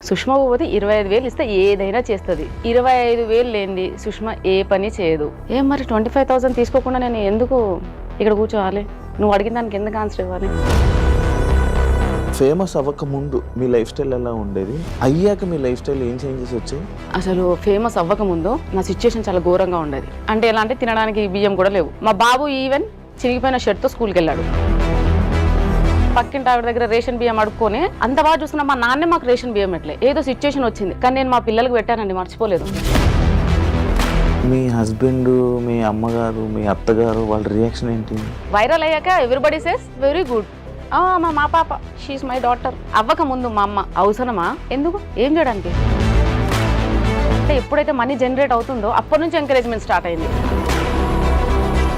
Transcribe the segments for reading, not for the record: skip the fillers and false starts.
సుష్మా భూపతి 25,000 ఇస్తే ఏదైనా చేస్తుంది. 25,000 లేనిది సుష్మా ఏ పని చేయదు. ఏం మరి 25,000 తీసుకోకుండా నేను ఎందుకు ఇక్కడ కూర్చోవాలి? నువ్వు అడిగిన దానికి ఎందుకు ఆన్సర్ ఇవ్వాలి? ఫేమస్ అవ్వక ముందు మీ లైఫ్ స్టైల్ ఎలా ఉండేది, అయ్యాక మీ లైఫ్ స్టైల్ ఏం చేంజెస్ వచ్చాయి? అసలు ఫేమస్ అవ్వక ముందు నా సిచ్యుయేషన్ చాలా ఘోరంగా ఉండేది. అంటే ఎలా అంటే తినడానికి బియ్యం కూడా లేవు. మా బాబు ఈవెన్ చిరిగిపోయిన షర్ట్తో స్కూల్కి వెళ్ళాడు. పక్కింటి ఆవిడ దగ్గర రేషన్ బియ్యం అడుక్కొని అంత బాగా చూస్తున్నా. మా నాన్నే మాకు రేషన్ బియ్యం ఎట్లే ఏదో సిచ్యుయేషన్ వచ్చింది, కానీ నేను మా పిల్లలకు పెట్టానండి, మర్చిపోలేదు. మీ హస్బెండ్, మీ అమ్మగారు, మీ అత్తగారు వాళ్ళ రియాక్షన్ ఏంటి? వైరల్ అయ్యాక ఎవ్రీబడి సేస్ వెరీ గుడ్. మా పాప షీఈస్ మై డాటర్. అవ్వక ముందు మా అమ్మ అవసరమా, ఎందుకు, ఏం చేయడానికి? అంటే ఎప్పుడైతే మనీ జనరేట్ అవుతుందో అప్పటి నుంచి ఎంకరేజ్మెంట్ స్టార్ట్ అయింది.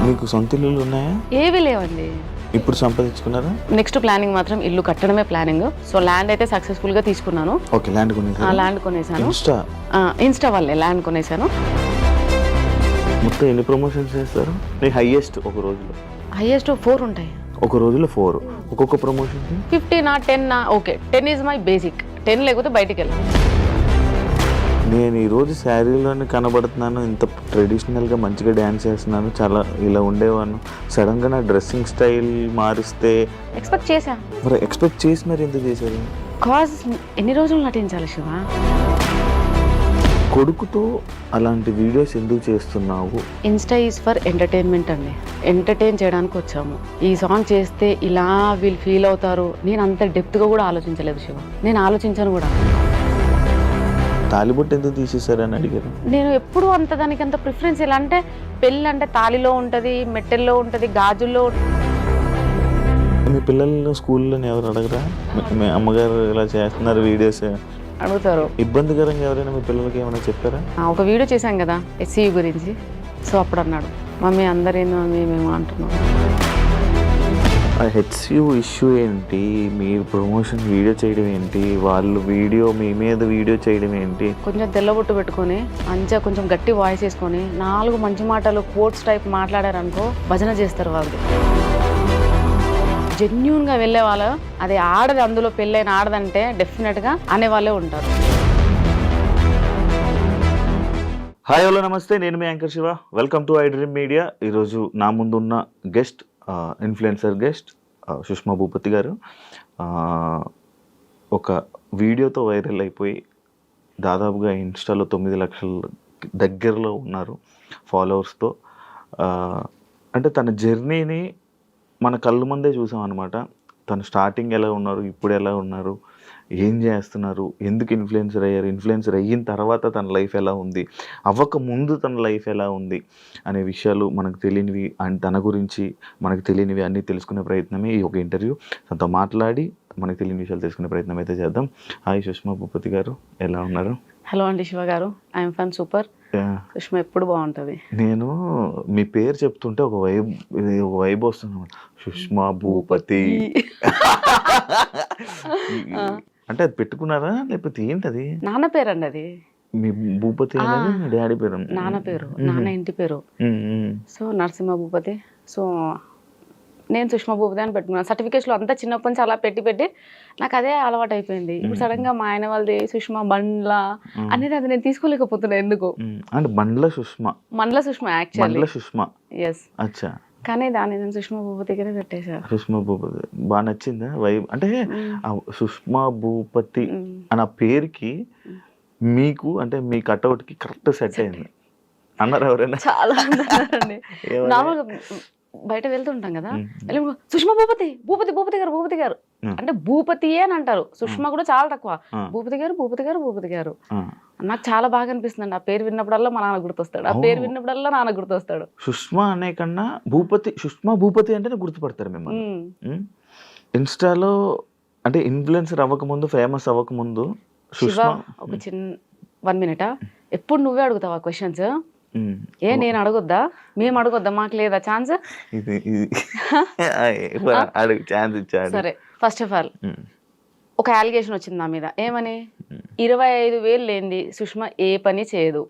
మీకు సొంత ఇల్లులు ఉన్నాయా? ఏవి లేవండి. ఇప్పుడు సంపాదించుకున్నారా? నెక్స్ట్ ప్లానింగ్ మాత్రం ఇల్లు కట్టడమే ప్లానింగ్. సో ల్యాండ్ అయితే సక్సెస్ఫుల్ గా తీసుకున్నాను. ఓకే, ల్యాండ్ కొనేసారు? ల్యాండ్ కొనేసాను. ఇన్స్టా వల్లే ల్యాండ్ కొనేసాను. మొత్తం ఎన్ని ప్రమోషన్స్ చేస్తారు? మీ హైయెస్ట్ ఒక రోజులో? హైయెస్ట్ 4 ఉంటాయి. ఒక రోజులో 4. ఒక్కొక్క promotion 50 10 okay. 10 is my basic. 10 లేకపోతే బయటికి వెళ్ళాను. నేను ఈరోజు శారీలోనే కనబడుతున్నాను, ఇంత ట్రెడిషనల్గా మంచిగా డ్యాన్స్ చేస్తున్నాను, చాలా ఇలా ఉండేవాను. సడన్గా నా డ్రెస్సింగ్ స్టైల్ మారిస్తే ఎక్స్పెక్ట్ చేశా. మరి ఎక్స్పెక్ట్ చేసి మరి ఎందుకు చేశారు? కాజ్ ఎన్ని రోజులు నటించాలి శివ? కొడుకుతో అలాంటి వీడియోస్ ఎందుకు చేస్తున్నావు? ఇన్స్టా ఈజ్ ఫర్ ఎంటర్టైన్మెంట్ అండి. ఎంటర్టైన్ చేయడానికి వచ్చాము. ఈ సాంగ్ చేస్తే ఇలా వీళ్ళు ఫీల్ అవుతారు, నేను అంత డెప్త్గా కూడా ఆలోచించలేదు శివ. నేను ఆలోచించాను కూడా. తాలిబొట్టు ఎందుకు తీసేశారని అడిగారు. నేను ఎప్పుడు అంత దానికి అంత ప్రిఫరెన్స్. ఎలా అంటే పెళ్ళి అంటే తాళిలో ఉంటుంది, మెట్టెల్లో ఉంటుంది, గాజుల్లో. మీ పిల్లలు స్కూల్లో ఎవరు అడగరా, మీ అమ్మగారు ఇలా చేస్తున్నారు వీడియోస్ అడుగుతారు? ఇబ్బందికరంగా ఎవరైనా మీ పిల్లలకి ఏమైనా చెప్పారా? ఒక వీడియో చేశాం కదా SCU గురించి. సో అప్పుడు అన్నాడు, మమ్మీ అందరేందో మేము అంటున్నాం. ఆ HCU ఇష్యూ ఏంటి, మీరు ప్రమోషన్ వీడియో చేయడం ఏంటి, వాళ్ళు వీడియో మీ మీద వీడియో చేయడం ఏంటి? కొంచెం తెల్లబొట్టు పెట్టుకొని మంచిగా కొంచెం గట్టి వాయిస్ వేసుకొని 4 మంచి మాటలు కోట్స్ టైప్ మాట్లాడారనుకో భజన చేస్తారు వాళ్ళు. జెన్యూన్గా వెళ్ళే వాళ్ళు, అది ఆడది, అందులో పెళ్ళైన ఆడదంటే డెఫినెట్గా అనేవాళ్ళే ఉంటారు. హాయ్ హలో నమస్తే, నేను మీ anchor Shiva. Welcome to I dream media. ఈరోజు నా ముందున్న guest influencer guest Sushma Bhupathi garu. ఒక వీడియోతో వైరల్ అయిపోయి దాదాపుగా ఇన్స్టాలో 9 లక్షల దగ్గరలో ఉన్నారు ఫాలోవర్స్తో. అంటే తన జర్నీని మన కళ్ళ ముందే చూసాం అనమాట. తను స్టార్టింగ్ ఎలా ఉన్నారు, ఇప్పుడు ఎలా ఉన్నారు, ఏం చేస్తున్నారు, ఎందుకు ఇన్ఫ్లుయెన్సర్ అయ్యారు, ఇన్ఫ్లుయెన్సర్ అయిన తర్వాత తన లైఫ్ ఎలా ఉంది, అవ్వక ముందు తన లైఫ్ ఎలా ఉంది అనే విషయాలు మనకు తెలియనివి అండ్ తన గురించి మనకు తెలియనివి అన్నీ తెలుసుకునే ప్రయత్నమే ఈ ఒక ఇంటర్వ్యూ. తనతో మాట్లాడి మనకు తెలియని విషయాలు తెలుసుకునే ప్రయత్నం అయితే చేద్దాం. హాయ్ సుష్మా భూపతి గారు, ఎలా ఉన్నారు? హలో అండి శివ గారు, ఐఎమ్ ఫన్ సూపర్. సుష్మా ఎప్పుడు బాగుంటుంది. నేను మీ పేరు చెప్తుంటే ఒక వైబ్ వస్తుంది, సుష్మా భూపతి. అంటే అది పెట్టుకున్నారా లేకపోతే ఏంటది? నాన్న పేరు అండి అది. మీ భూపతి అనేది మీ డాడీ పేరు? నాన్న పేరు, నాన్న ఇంటి పేరు. సో నరసింహ భూపతి. సో నేను సుష్మా భూపతి అని పెట్టుకున్నాను. సర్టిఫికేట్స్లో అంతా చిన్నప్పటి నుంచి అలా పెట్టి నాకు అదే అలవాటు అయిపోయింది. ఇప్పుడు సడన్గా మా ఆయన వాళ్ళది సుష్మా బండ్ల అనేది అది నేను తీసుకోలేకపోతున్నా ఎందుకు. అంటే బండ్ల సుష్మా, మండల సుష్మా యాక్చువల్లీ. సుష్మా, ఎస్. అచ్చా. కానీ దాన్ని నేను సుష్మా భూపతిగానే పెట్టేశాను. సుష్మా భూపతి బాగా నచ్చిందా వైబ్? అంటే సుష్మా భూపతి అన్న పేరుకి మీకు అంటే మీ కట్అవుట్కి కరెక్ట్ సెట్ అయింది అన్నారు ఎవరైనా? చాలా అన్నారండి. నార్మల్గా బయట వెళ్తుంటాం కదా, సుష్మా భూపతి, భూపతి భూపతి గారు, భూపతి గారు అంటే భూపతియే అని అంటారు. సుష్మా కూడా చాలా తక్కువ, భూపతి గారు, భూపతి గారు, భూపతి గారు. నాకు చాలా బాగా అనిపిస్తుంది. ఆ పేరు విన్నప్పుడల్లా మా నాన్న గుర్తొస్తాడు, ఆ పేరు విన్నప్పుడల్లా నాన్న గుర్తొస్తాడు. సుష్మా అనే కన్నా భూపతి, సుష్మా భూపతి అంటేనే గుర్తుపడతారు మిమ్మల్ని. ఇన్స్టాలో అంటే ఇన్ఫ్లుయెన్సర్ అవ్వకముందు, ఫేమస్ అవ్వకముందు సుష్మా. ఒక చిన్న 1 మినిట్, ఎప్పుడు నువ్వే అడుగుతావా క్వశ్చన్స్? నేను అడగొద్దా? మేము అడగొద్దా? మాకు లేదా ఛాన్స్? సరే, ఫస్ట్ ఆఫ్ ఆల్ ఒక అలిగేషన్ వచ్చింది నా మీద. ఏమని? 25,000 లేనిది సుష్మా ఏ పని చేయదు.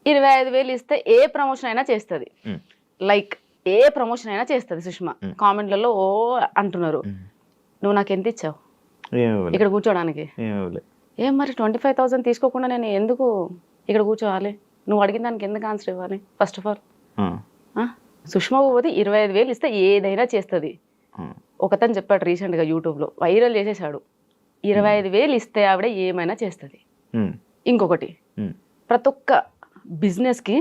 25,000 ఇస్తే ఏ ప్రమోషన్ అయినా చేస్తుంది. లైక్ ఏ ప్రమోషన్ అయినా చేస్తుంది సుష్మా. కామెంట్లలో ఓ అంటున్నారు, నువ్వు నాకు ఎంత ఇచ్చావు ఇక్కడ కూర్చోడానికి? ఏం మరి 25,000 తీసుకోకుండా నేను ఎందుకు ఇక్కడ కూర్చోవాలి? నువ్వు అడిగిన దానికి ఎందుకు ఆన్సర్ ఇవ్వాలి? First of all Sushma Bhupathi 25,000 ఇస్తే ఏదైనా చేస్తుంది. ఒకతను చెప్పాడు రీసెంట్గా యూట్యూబ్లో, వైరల్ చేసేసాడు, 25,000 ఇస్తే ఆవిడ ఏమైనా చేస్తుంది. ఇంకొకటి, ప్రతి ఒక్క బిజినెస్కి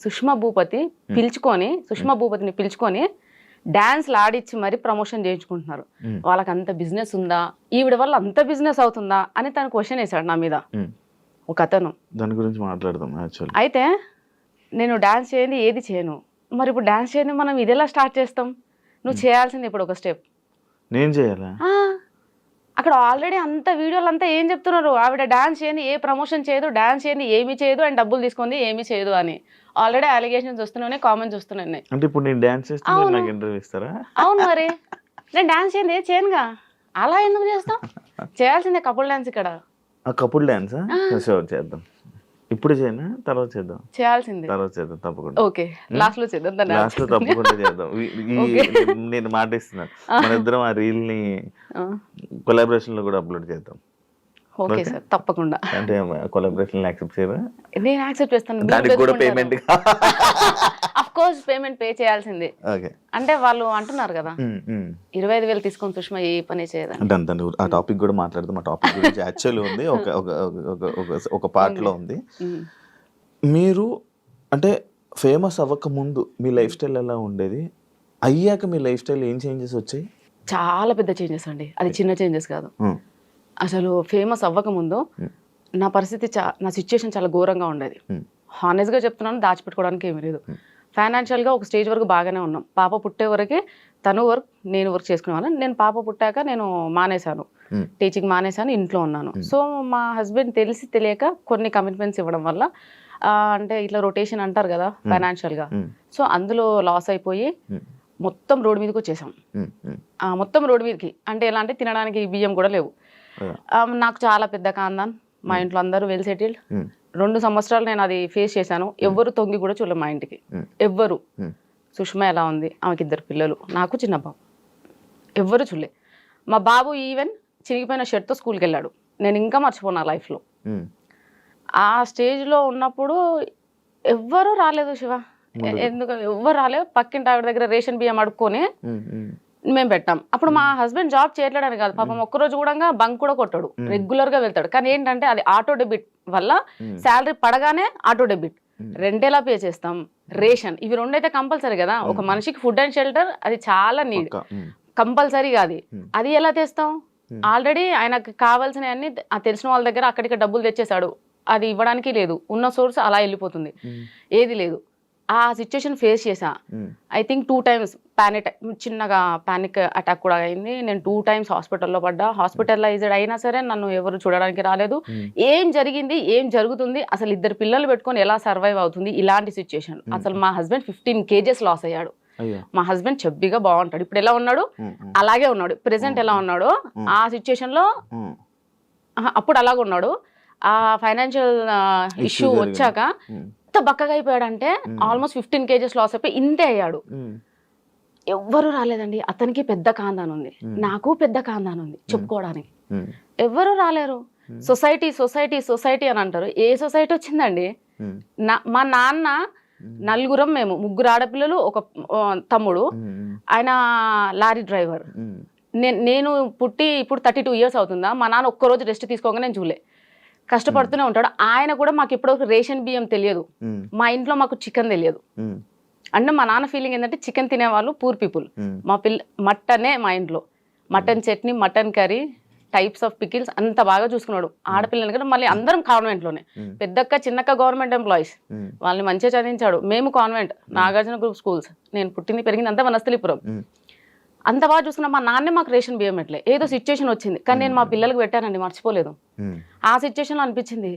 సుష్మా భూపతిని పిలుచుకొని డాన్స్లు ఆడిచ్చి మరి ప్రమోషన్ చేయించుకుంటున్నారు. వాళ్ళకి అంత బిజినెస్ ఉందా, ఈవిడ వల్ల అంత బిజినెస్ అవుతుందా అని తను క్వశ్చన్ వేశాడు నా మీద ఒక అతను. దాని గురించి మాట్లాడదాం. అయితే నేను డాన్స్ చేయండి ఏది చేయను, మరి ఇప్పుడు డాన్స్ చేయండి మనం ఇది ఎలా స్టార్ట్ చేస్తాం? నువ్వు చేయాల్సింది ఇప్పుడు ఒక స్టెప్. నేను చేయాలా? అక్కడ ఆల్రెడీ అంత వీడియోలు అంతా ఏం చెప్తున్నారు, ఆవిడ డాన్స్ చేయని ఏ ప్రమోషన్ చేయదు, డాన్స్ చేయని ఏమీ చేయదు, అండ్ డబ్బులు తీసుకుంది ఏమీ చేయదు అని ఆల్రెడీ అలిగేషన్స్ వస్తున్నాయి, కామెంట్స్ వస్తున్నాయి. అంటే ఇప్పుడు నేను డాన్స్ చేస్తే నాకు ఇంటర్వ్యూ ఇస్తారా? అవును, మరి నేను డాన్స్ చేయండి ఏది చేయనుగా, అలా ఎందుకు చేస్తాం? చేయాల్సిందే కపుల్ డాన్స్. ఇక్కడ కపుల్ డాన్స్ చేద్దాం. ఇప్పుడు చేయనా తర్వాత చేద్దాం? చేయాల్సిందే, తర్వాత చేద్దాం తప్పకుండా. ఓకే, లాస్ట్ లో చేద్దాం. లాస్ట్ లో తప్పకుండా చేద్దాం. నేను మాట ఇస్తున్నాను, మన ఇద్దరం ఆ రీల్ ని కొలాబరేషన్ లో కూడా అప్లోడ్ చేద్దాం. ఓకే సార్, తప్పకుండా. అంటే కొలాబరేషన్ యాక్సెప్ట్ చేయరా? నేను యాక్సెప్ట్ చేస్తాను. దానికి కూడా payment of course payment pay చేయాల్సిందే. అంటే వాళ్ళు అంటున్నారు కదా 25,000 తీసుకొని సుష్మా ఏ పని చేయదు. అంటే ఆ టాపిక్ కూడా మాట్లాడదాం. ఆ టాపిక్ గురించి యాక్చువల్లీ ఉంది, ఒక పార్ట్ లో ఉంది. మీరు అంటే ఫేమస్ అవ్వక ముందు మీ లైఫ్ స్టైల్ ఎలా ఉండేది, అయ్యాక మీ లైఫ్ స్టైల్ ఏం చేంజెస్ వచ్చాయి? చాలా పెద్ద చేంజెస్ అండి, అది చిన్న చేంజెస్ కాదు. అసలు ఫేమస్ అవ్వకముందు నా పరిస్థితి నా సిచ్యుయేషన్ చాలా ఘోరంగా ఉండేది. హానెస్ట్గా చెప్తున్నాను, దాచిపెట్టుకోవడానికి ఏమీ లేదు. ఫైనాన్షియల్గా ఒక స్టేజ్ వరకు బాగానే ఉన్నాం. పాప పుట్టే వరకే తను వర్క్ నేను వర్క్ చేసుకునేవాళ్ళం. నేను పాప పుట్టాక నేను మానేశాను, టీచింగ్ మానేశాను, ఇంట్లో ఉన్నాను. సో మా హస్బెండ్ తెలిసి తెలియక కొన్ని కమిట్మెంట్స్ ఇవ్వడం వల్ల అంటే ఇట్లా రొటేషన్ అంటారు కదా ఫైనాన్షియల్గా, సో అందులో లాస్ అయిపోయి మొత్తం రోడ్డు మీదకి వచ్చేసాం. మొత్తం రోడ్డు మీదకి అంటే ఎలా అంటే తినడానికి బియ్యం కూడా లేవు. నాకు చాలా పెద్ద కాందాన్, మా ఇంట్లో అందరూ వెల్ సెటిల్డ్. 2 సంవత్సరాలు నేను అది ఫేస్ చేశాను. ఎవ్వరు తొంగి కూడా చూడలేదు మా ఇంటికి, ఎవ్వరు. సుష్మా ఎలా ఉంది, ఆమెకి 2 పిల్లలు, నాకు చిన్న బాబు, ఎవ్వరు చూడలే. మా బాబు ఈవెన్ చినిగిపోయిన షర్ట్తో స్కూల్కి వెళ్ళాడు. నేను ఇంకా మర్చిపోనా లైఫ్లో. ఆ స్టేజ్లో ఉన్నప్పుడు ఎవ్వరూ రాలేదు శివ, ఎందుకు ఎవ్వరు రాలేదు. పక్కింటి ఆవిడ దగ్గర రేషన్ బియ్యం అడుక్కొని మేము పెట్టాం. అప్పుడు మా హస్బెండ్ జాబ్ చేయట్లేడని కాదు, పాపం ఒక్కరోజు కూడా బంక్ కూడా కొట్టాడు, రెగ్యులర్ గా వెళ్తాడు. కానీ ఏంటంటే అది ఆటో డెబిట్ వల్ల శాలరీ పడగానే ఆటో డెబిట్, రెండేలా పే చేస్తాం. రేషన్, ఇవి 2 అయితే కంపల్సరీ కదా. ఒక మనిషికి ఫుడ్ అండ్ షెల్టర్ అది చాలా నీడ్, కంపల్సరీగా అది ఎలా తెస్తాం? ఆల్రెడీ ఆయనకు కావాల్సిన అన్ని తెలిసిన వాళ్ళ దగ్గర అక్కడికి డబ్బులు తెచ్చేసాడు, అది ఇవ్వడానికి లేదు. ఉన్న సోర్స్ అలా వెళ్ళిపోతుంది, ఏది లేదు. ఆ సిచ్యుయేషన్ ఫేస్ చేసా. ఐ థింక్ 2 times చిన్నగా పానిక్ అటాక్ కూడా అయింది. నేను 2 times హాస్పిటల్లో పడ్డా. హాస్పిటలైజ్డ్ అయినా సరే నన్ను ఎవరు చూడడానికి రాలేదు. ఏం జరిగింది, ఏం జరుగుతుంది, అసలు 2 పిల్లలు పెట్టుకొని ఎలా సర్వైవ్ అవుతుంది, ఇలాంటి సిచ్యుయేషన్. అసలు మా హస్బెండ్ 15 kgs లాస్ అయ్యాడు. మా హస్బెండ్ చెబ్బిగా బాగుంటాడు, ఇప్పుడు ఎలా ఉన్నాడు అలాగే ఉన్నాడు. ప్రెసెంట్ ఎలా ఉన్నాడు ఆ సిచ్యుయేషన్ లో అప్పుడు అలాగే ఉన్నాడు. ఆ ఫైనాన్షియల్ ఇష్యూ వచ్చాక ఎంత బక్కగా అయిపోయాడంటే ఆల్మోస్ట్ 15 kgs లాస్ అయిపోయి ఇంతే అయ్యాడు. ఎవ్వరు రాలేదండి. అతనికి పెద్ద కాందాన్ ఉంది, నాకు పెద్ద కాందాన్ ఉంది, చెప్పుకోవడానికి ఎవ్వరు రాలేరు. సొసైటీ సొసైటీ సొసైటీ అని అంటారు. ఏ సొసైటీ వచ్చిందండి? మా నాన్న నలుగురం, మేము 3 ఆడపిల్లలు, ఒక తమ్ముడు, ఆయన లారీ డ్రైవర్. నేను పుట్టి ఇప్పుడు 32 years అవుతుందా, మా నాన్న ఒక్కరోజు రెస్ట్ తీసుకోగా నేను చూడలే. కష్టపడుతూనే ఉంటాడు. ఆయన కూడా మాకు ఎప్పుడో రేషన్ బియ్యం తెలియదు, మా ఇంట్లో మాకు చికెన్ తెలియదు. అంటే మా నాన్న ఫీలింగ్ ఏంటంటే చికెన్ తినేవాళ్ళు పూర్ పీపుల్. మా మటనే మా ఇంట్లో, mutton chutney, mutton curry, types of pickles అంత బాగా చూసుకున్నాడు. ఆడపిల్లలు కదా, మళ్ళీ అందరం కాన్వెంట్లోనే. పెద్దక్క చిన్నక్క గవర్నమెంట్ ఎంప్లాయీస్, వాళ్ళని మంచిగా చదివించాడు. మేము కాన్వెంట్, నాగార్జున గ్రూప్ స్కూల్స్. నేను పుట్టింది పెరిగింది అంతా వనస్థలిపురం. అంత బాగా చూసుకున్నా. మా నాన్నే మాకు రేషన్ బియ్యం పెట్టలే. ఏదో సిచ్యుయేషన్ వచ్చింది, కానీ నేను మా పిల్లలకు పెట్టానండి, మర్చిపోలేదు. ఆ సిచ్యుయేషన్లో అనిపించింది,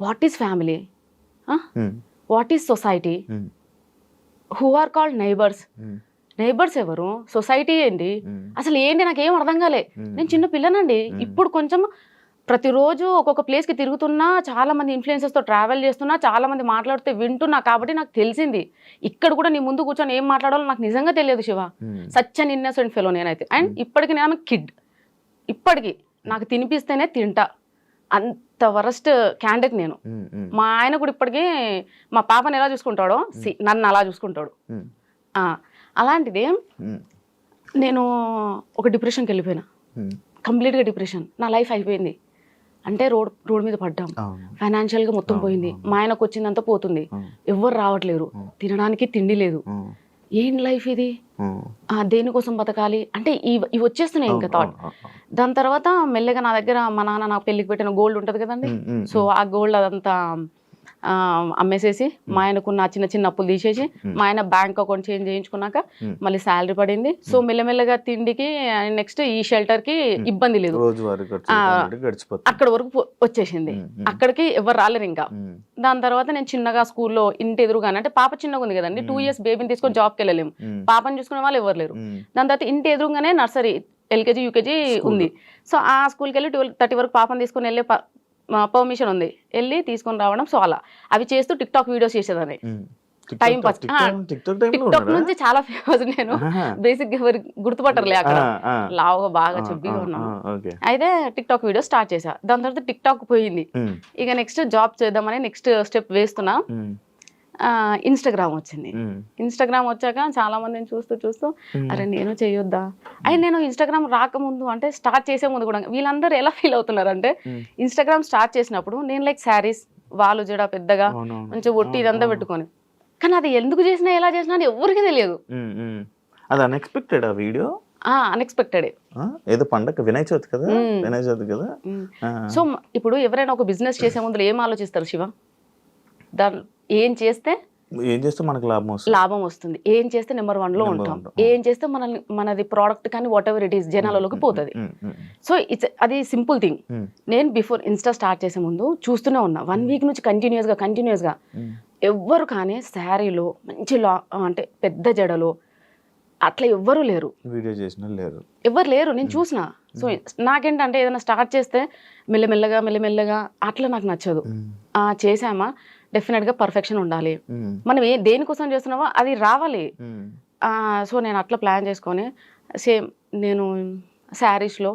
what is family, what is society, who are called neighbours. Neighbours ఎవరు, సొసైటీ ఏంటి, అసలు ఏంటి, నాకేం అర్థం కాలే. నేను చిన్న పిల్లనండి. ఇప్పుడు కొంచెం ప్రతిరోజు ఒక్కొక్క ప్లేస్కి తిరుగుతున్నా, చాలా మంది ఇన్ఫ్లుయెన్సర్స్తో ట్రావెల్ చేస్తున్నా, చాలా మంది మాట్లాడితే వింటున్నా కాబట్టి నాకు తెలిసింది. ఇక్కడ కూడా నీ ముందు కూర్చొని ఏం మాట్లాడాలో నాకు నిజంగా తెలియదు Shiva. Such an innocent fellow నేనైతే. అండ్ ఇప్పటికి నేను కిడ్, ఇప్పటికి నాకు తినిపిస్తేనే తింటా, అంత వరస్ట్ క్యాండిడేట్ నేను. మా ఆయన కూడా ఇప్పటికీ మా పాపని ఎలా చూసుకుంటాడో నన్ను అలా చూసుకుంటాడు. అలాంటిది నేను ఒక డిప్రెషన్కి వెళ్ళిపోయినా, కంప్లీట్గా డిప్రెషన్. నా లైఫ్ అయిపోయింది. అంటే రోడ్ మీద పడ్డాం, ఫైనాన్షియల్గా మొత్తం పోయింది, మా ఆయనకు వచ్చిందంతా పోతుంది, ఎవ్వరు రావట్లేరు, తినడానికి తిండి లేదు, ఏం లైఫ్ ఇది, దేనికోసం బతకాలి అంటే ఇవి వచ్చేస్తున్నాయి ఇంకా థాట్. దాని తర్వాత మెల్లగా నా దగ్గర మా నాన్న నాకు పెళ్ళికి పెట్టిన గోల్డ్ ఉంటుంది కదండి, సో ఆ గోల్డ్ అదంతా అమ్మేసేసి మా ఆయనకున్న చిన్న చిన్న అప్పులు తీసేసి మా ఆయన బ్యాంక్ అకౌంట్ చేంజ్ చేయించుకున్నాక మళ్ళీ శాలరీ పడింది. సో మెల్లమెల్లగా తిండికి నెక్స్ట్ ఈ షెల్టర్ కి ఇబ్బంది లేదు, అక్కడ వరకు వచ్చేసింది. అక్కడికి ఎవరు రాలేరు ఇంకా. దాని తర్వాత నేను చిన్నగా స్కూల్లో ఇంటి ఎదురుగానే, అంటే పాప చిన్నగా ఉంది కదండి, 2 years బేబీని తీసుకొని జాబ్కి వెళ్ళలేము, పాపని చూసుకునే వాళ్ళు ఎవరు లేరు. దాని తర్వాత ఇంటి ఎదురుగానే నర్సరీ, LKG UKG ఉంది. సో ఆ స్కూల్కి వెళ్ళి 12:30 వరకు పాపని తీసుకొని వెళ్ళే పర్మిషన్ ఉంది, వెళ్ళి తీసుకొని రావడం. సో అలా అవి చేస్తూ టిక్టాక్ వీడియోస్ చేసేదాన్ని. Time pass. టిక్టాక్ నుంచి చాలా ఫేమస్ నేను. బేసిక్ ఎవరు గుర్తుపట్టరులే, అక్కడ లావుగా బాగా చెబ్బిగా ఉన్నాను. అయితే టిక్టాక్ వీడియో స్టార్ట్ చేసా. దాని తర్వాత టిక్టాక్ పోయింది. ఇక నెక్స్ట్ జాబ్ చేద్దామని నెక్స్ట్ స్టెప్ వేస్తున్నా. ఇన్స్టాగ్రామ్ వచ్చింది. ఇన్స్టాగ్రామ్ వచ్చాక చాలా మందిని చూస్తూ అరే నేను చేయొద్దా. అయితే నేను ఇన్స్టాగ్రామ్ రాకముందు, అంటే స్టార్ట్ చేసే ముందు కూడా వీళ్ళందరూ ఎలా ఫీల్ అవుతున్నారు అంటే, ఇన్స్టాగ్రామ్ స్టార్ట్ చేసినప్పుడు నేను లైక్ శారీస్, వాళ్ళు జడ పెద్దగా మంచిగా ఒట్టి ఇదంతా పెట్టుకొని, కానీ అది ఎందుకు చేసినా ఎలా చేసినా అని ఎవరికి తెలియదు. అది అన్ఎక్స్పెక్టెడ్ ఆ వీడియో. అన్ఎక్స్పెక్టెడ్. ఏదో పండగ వినాయక చవితి కదా, వినాయక చవితి కదా. సో ఇప్పుడు ఎవరైనా ఒక బిజినెస్ చేసే ముందు ఏం ఆలోచిస్తారు శివ? దాని ఏం చేస్తే మనకు లాభం వస్తుంది, ఏం చేస్తే నెంబర్ 1 లో ఉంటాం, ఏం చేస్తే మనది ప్రోడక్ట్ కానీ వాట్ ఎవర్ ఇట్ ఈస్ జనాలలోకి పోతుంది. సో అది సింపుల్ థింగ్. నేను బిఫోర్ ఇన్స్టా స్టార్ట్ చేసే ముందు చూస్తూనే ఉన్నా, 1 week నుంచి కంటిన్యూస్ గా ఎవ్వరు కానీ శారీలో మంచి అంటే పెద్ద జడలో అట్లా ఎవ్వరూ లేరు, వీడియో చేసిన లేరు, ఎవరు లేరు. నేను చూసిన. సో నాకేంటంటే ఏదైనా స్టార్ట్ చేస్తే మెల్లమెల్లగా అట్లా నాకు నచ్చదు. చేసామా డెఫినెట్గా పర్ఫెక్షన్ ఉండాలి, మనం దేనికోసం చేస్తున్నామో అది రావాలి. సో నేను అట్లా ప్లాన్ చేసుకొని సేమ్ నేను శారీస్లో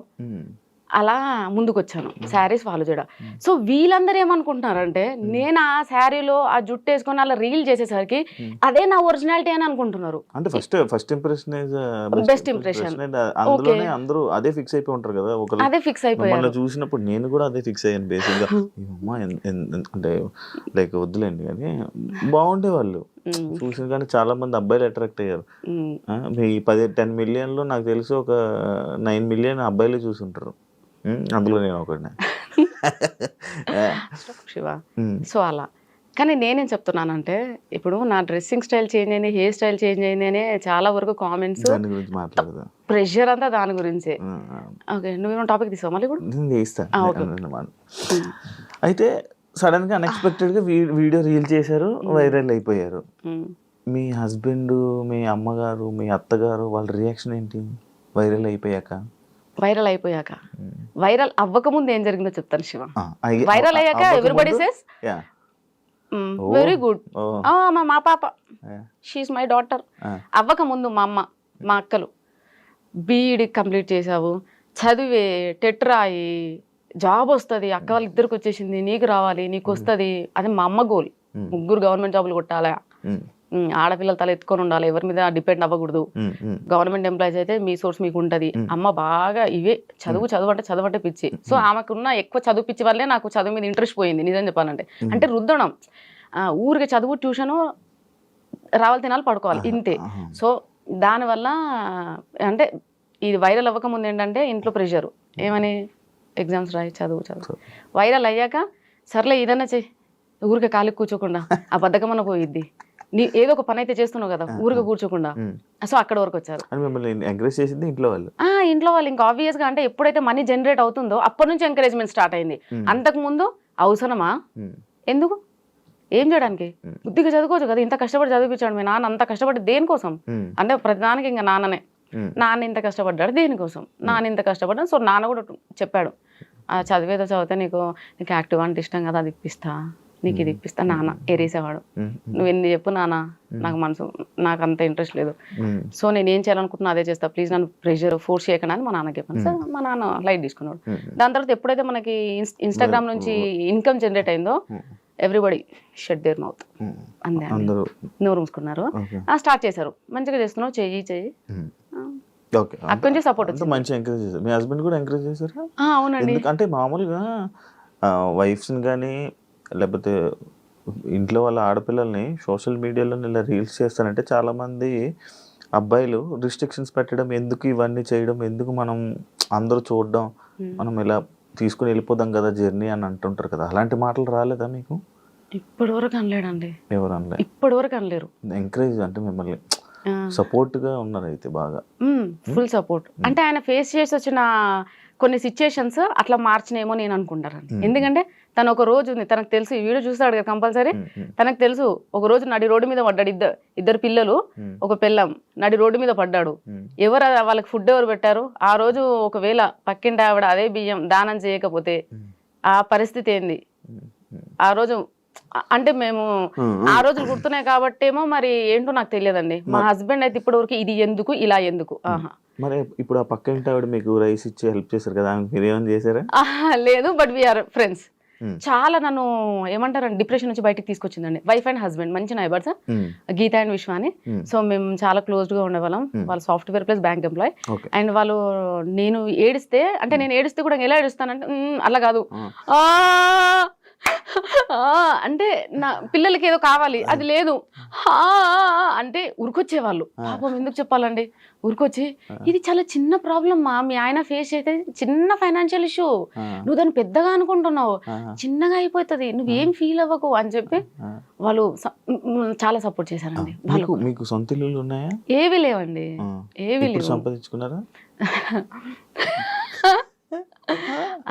అలా ముందుకు వచ్చాను, శారీస్ వాళ్ళు జడ. సో వీళ్ళందరూ ఏమనుకుంటున్నారంటే, నేను ఆ శారీలో ఆ జుట్టు వేసుకొని అలా రీల్ చేసేసరికి అదే నా ఒరిజినాలిటీ అని అనుకుంటున్నారు. అంటే ఫస్ట్ ఇంప్రెషన్ బెస్ట్ ఇంప్రెషన్, అందులోనే అందరూ అదే ఫిక్స్ అయిపోయి ఉంటారు కదా. అదే ఫిక్స్ అయిపోయారు. చూసినప్పుడు నేను కూడా అదే ఫిక్స్ అయ్యాను బేసిక్ గా. అంటే లైక్ వద్దులేండి కానీ బాగుండే వాళ్ళు చూసిన, కానీ చాలా మంది అబ్బాయిలు అట్రాక్ట్ అయ్యారు. మీ 10 million లో నాకు తెలిసి ఒక 9 million అబ్బాయిలు చూసుంటారు, అందులో నేను ఒకటి. శివ సో అలా. కానీ నేనేం చెప్తున్నానంటే, ఇప్పుడు నా డ్రెస్సింగ్ స్టైల్ చేంజ్ అయింది, హెయిర్ స్టైల్ చేంజ్ అయింది అనే చాలా వరకు కామెంట్స్, ప్రెషర్ అంతా దాని గురించే. ఓకే, నువ్వేమో టాపిక్ తీసావు మళ్ళీ కూడా. అయితే సడన్ గా అన్ఎక్స్పెక్టెడ్ గా వీడియో రీల్ చేశారు, వైరల్ అయిపోయారు. మీ హస్బెండ్, మీ అమ్మగారు, మీ అత్తగారు వాళ్ళ రియాక్షన్ ఏంటి వైరల్ అయిపోయాక? వైరల్ అవ్వకముందు ఏం జరిగిందో చెప్తాను శివ. వైరల్ అయ్యాక ఎవ్రీబడి సేస్ వెరీ గుడ్, మా పాప షీఈస్ మై డాటర్. అవ్వకముందు మా అమ్మ, మా అక్కలు బీఈడి కంప్లీట్ చేసావు, చదివే, టెట్ రాయి, జాబ్ వస్తుంది, అక్క వాళ్ళ ఇద్దరికి వచ్చేసింది, నీకు రావాలి, నీకు వస్తుంది. అది మా అమ్మ గోల్. 3 గవర్నమెంట్ జాబులు కొట్టాలా, ఆడపిల్లలు తల ఎత్తుకొని ఉండాలి, ఎవరి మీద డిపెండ్ అవ్వకూడదు, గవర్నమెంట్ ఎంప్లాయీస్ అయితే మీ సోర్స్ మీకు ఉంటుంది. అమ్మ బాగా ఇవే చదువు అంటే పిచ్చి. సో ఆమెకున్న ఎక్కువ చదువు పిచ్చి వల్లే నాకు చదువు మీద ఇంట్రెస్ట్ పోయింది నిజం చెప్పాలంటే. అంటే రుద్దడం, ఊరికి చదువు, ట్యూషను, రావాలి తినాలి పడుకోవాలి ఇంతే. సో దానివల్ల అంటే ఇది వైరల్ అవ్వకముందు ఏంటంటే ఇంట్లో ప్రెషరు, ఏమని ఎగ్జామ్స్ రాయి, చదువు. వైరల్ అయ్యాక సర్లే ఏదన్నా చెయ్యి, ఊరికే ఖాళీ కూర్చోకుండా ఆ బద్ధకమన్న పోయిద్ది, నీ ఏదో ఒక పని అయితే చేస్తున్నావు కదా ఊరికే కూర్చోకుండా. సో అక్కడ వరకు వచ్చారు. ఇంట్లో వాళ్ళు ఇంకా ఆబ్వియస్ గా, అంటే ఎప్పుడైతే మనీ జనరేట్ అవుతుందో అప్పటి నుంచి ఎంకరేజ్మెంట్ స్టార్ట్ అయింది. అంతకు ముందు అవసరమా, ఎందుకు, ఏం చేయడానికి, బుద్ధిగా చదువుకోవచ్చు కదా, ఇంత కష్టపడి చదివించాడు మీ నాన్న, అంత కష్టపడి దేనికోసం అంటే ప్రతిదానికి ఇంకా నాన్న ఇంత కష్టపడ్డాడు దేనికోసం, నాన్న ఇంత కష్టపడ్డాడు. సో నాన్న కూడా చెప్పాడు, ఆ చదివేదో చదివితే నీకు యాక్టివ్ అంటే ఇష్టం కదా, అది ఇప్పిస్తా, నీకు ఇది ఇప్పిస్తా నాన్న ఎరేసేవాడు. నువ్వు ఎన్ని చెప్పు నాన్న, నాకు అంత ఇంట్రెస్ట్ లేదు, సో నేను ఏం చేయాలనుకుంటున్నా అదే చేస్తా, ప్లీజ్ నన్ను ప్రెషర్ ఫోర్స్ చేయకుండా అని మా నాన్నకి చెప్పాను. సార్ మా నాన్న లైట్ తీసుకున్నాడు. దాని తర్వాత ఎప్పుడైతే మనకి ఇన్స్టాగ్రామ్ నుంచి ఇన్కమ్ జనరేట్ అయిందో ఎవ్రీబడి షట్ దేర్ మౌత్ అందే, నోరు మూసుకున్నారు. స్టార్ట్ చేశారు, మంచిగా చేస్తున్నావు, చెయ్యి అక్కడి నుంచి సపోర్ట్ వచ్చింది. మంచి ఎంకరేజ్ చేశారు. మీ హస్బెండ్ కూడా ఎంకరేజ్ చేశారు? అవునండి. అంటే మామూలుగా వైఫ్స్ని కానీ లేకపోతే ఇంట్లో వాళ్ళ ఆడపిల్లల్ని సోషల్ మీడియాలో ఇలా రీల్స్ చేస్తారంటే చాలామంది అబ్బాయిలు రిస్ట్రిక్షన్స్ పెట్టడం, ఎందుకు ఇవన్నీ చేయడం, ఎందుకు మనం అందరూ చూడడం, మనం ఇలా తీసుకుని వెళ్ళిపోదాం కదా జర్నీ అని అంటుంటారు కదా, అలాంటి మాటలు రాలేదా మీకు? ఇప్పటి వరకు అనలేడండి. ఎవరు అనలే? ఇప్పటి వరకు అనలేరు. ఎంకరేజ్ అంటే మిమ్మల్ని సపోర్ట్ గా ఉన్నారు అయితే బాగా? Full support. అంటే ఆయన ఫేస్ చేసి వచ్చిన కొన్ని సిచ్యుయేషన్స్ అట్లా మార్చినేమో నేను అనుకుంటానండి. ఎందుకంటే తను ఒక రోజు ఉంది, తనకు తెలుసు, ఈ వీడియో చూస్తాడు కదా కంపల్సరీ, తనకు తెలుసు ఒక రోజు నడి రోడ్డు మీద పడ్డాడు, ఇద్దరు పిల్లలు ఒక పిల్లం నడి రోడ్డు మీద పడ్డాడు. ఎవరు వాళ్ళకి ఫుడ్ ఎవరు పెట్టారు? ఆ రోజు ఒకవేళ పక్కింటి ఆవిడ అదే బియ్యం దానం చేయకపోతే ఆ పరిస్థితి ఏంది ఆ రోజు? అంటే మేము ఆ రోజులు గుర్తున్నాయి కాబట్టి ఏమో మరి ఏంటో నాకు తెలియదండి. మా హస్బెండ్ అయితే ఇప్పటి వరకు ఇది ఎందుకు ఇలా ఎందుకు. మరి ఇప్పుడు ఆ పక్క ఇంటి ఆవిడ మీకు రైస్ ఇచ్చి హెల్ప్ చేశారు కదా, మీరు ఏమైనా చేశారా? లేదు, బట్ వీఆర్ ఫ్రెండ్స్. చాలా నన్ను ఏమంటారండి డిప్రెషన్ నుంచి బయటకు తీసుకొచ్చిందండి. వైఫ్ అండ్ హస్బెండ్ మంచి నైబర్స్, గీత అండ్ విశ్వ అని. సో మేము చాలా క్లోజ్డ్ గా ఉండేవాళ్ళం. వాళ్ళు software plus bank employee. And వాళ్ళు నేను ఏడిస్తే, అంటే నేను ఏడిస్తే కూడా ఎలా ఏడుస్తానంటే అలా కాదు, అంటే నా పిల్లలకి ఏదో కావాలి, అది లేదు అంటే ఉరికొచ్చేవాళ్ళు. పాపం ఎందుకు చెప్పాలండి, ఉరికొచ్చి ఇది చాలా చిన్న ప్రాబ్లం మా, మీ ఆయన ఫేస్ అయితే చిన్న ఫైనాన్షియల్ ఇష్యూ, నువ్వు దాన్ని పెద్దగా అనుకుంటున్నావు, చిన్నగా అయిపోతుంది, నువ్వేం ఫీల్ అవ్వకు అని చెప్పి వాళ్ళు చాలా సపోర్ట్ చేశారండి. వాళ్ళు మీకు సొంత ఇల్లులు ఉన్నాయా? ఏవి లేవండి, ఏవి లేవు. సంపాదించుకున్నారా?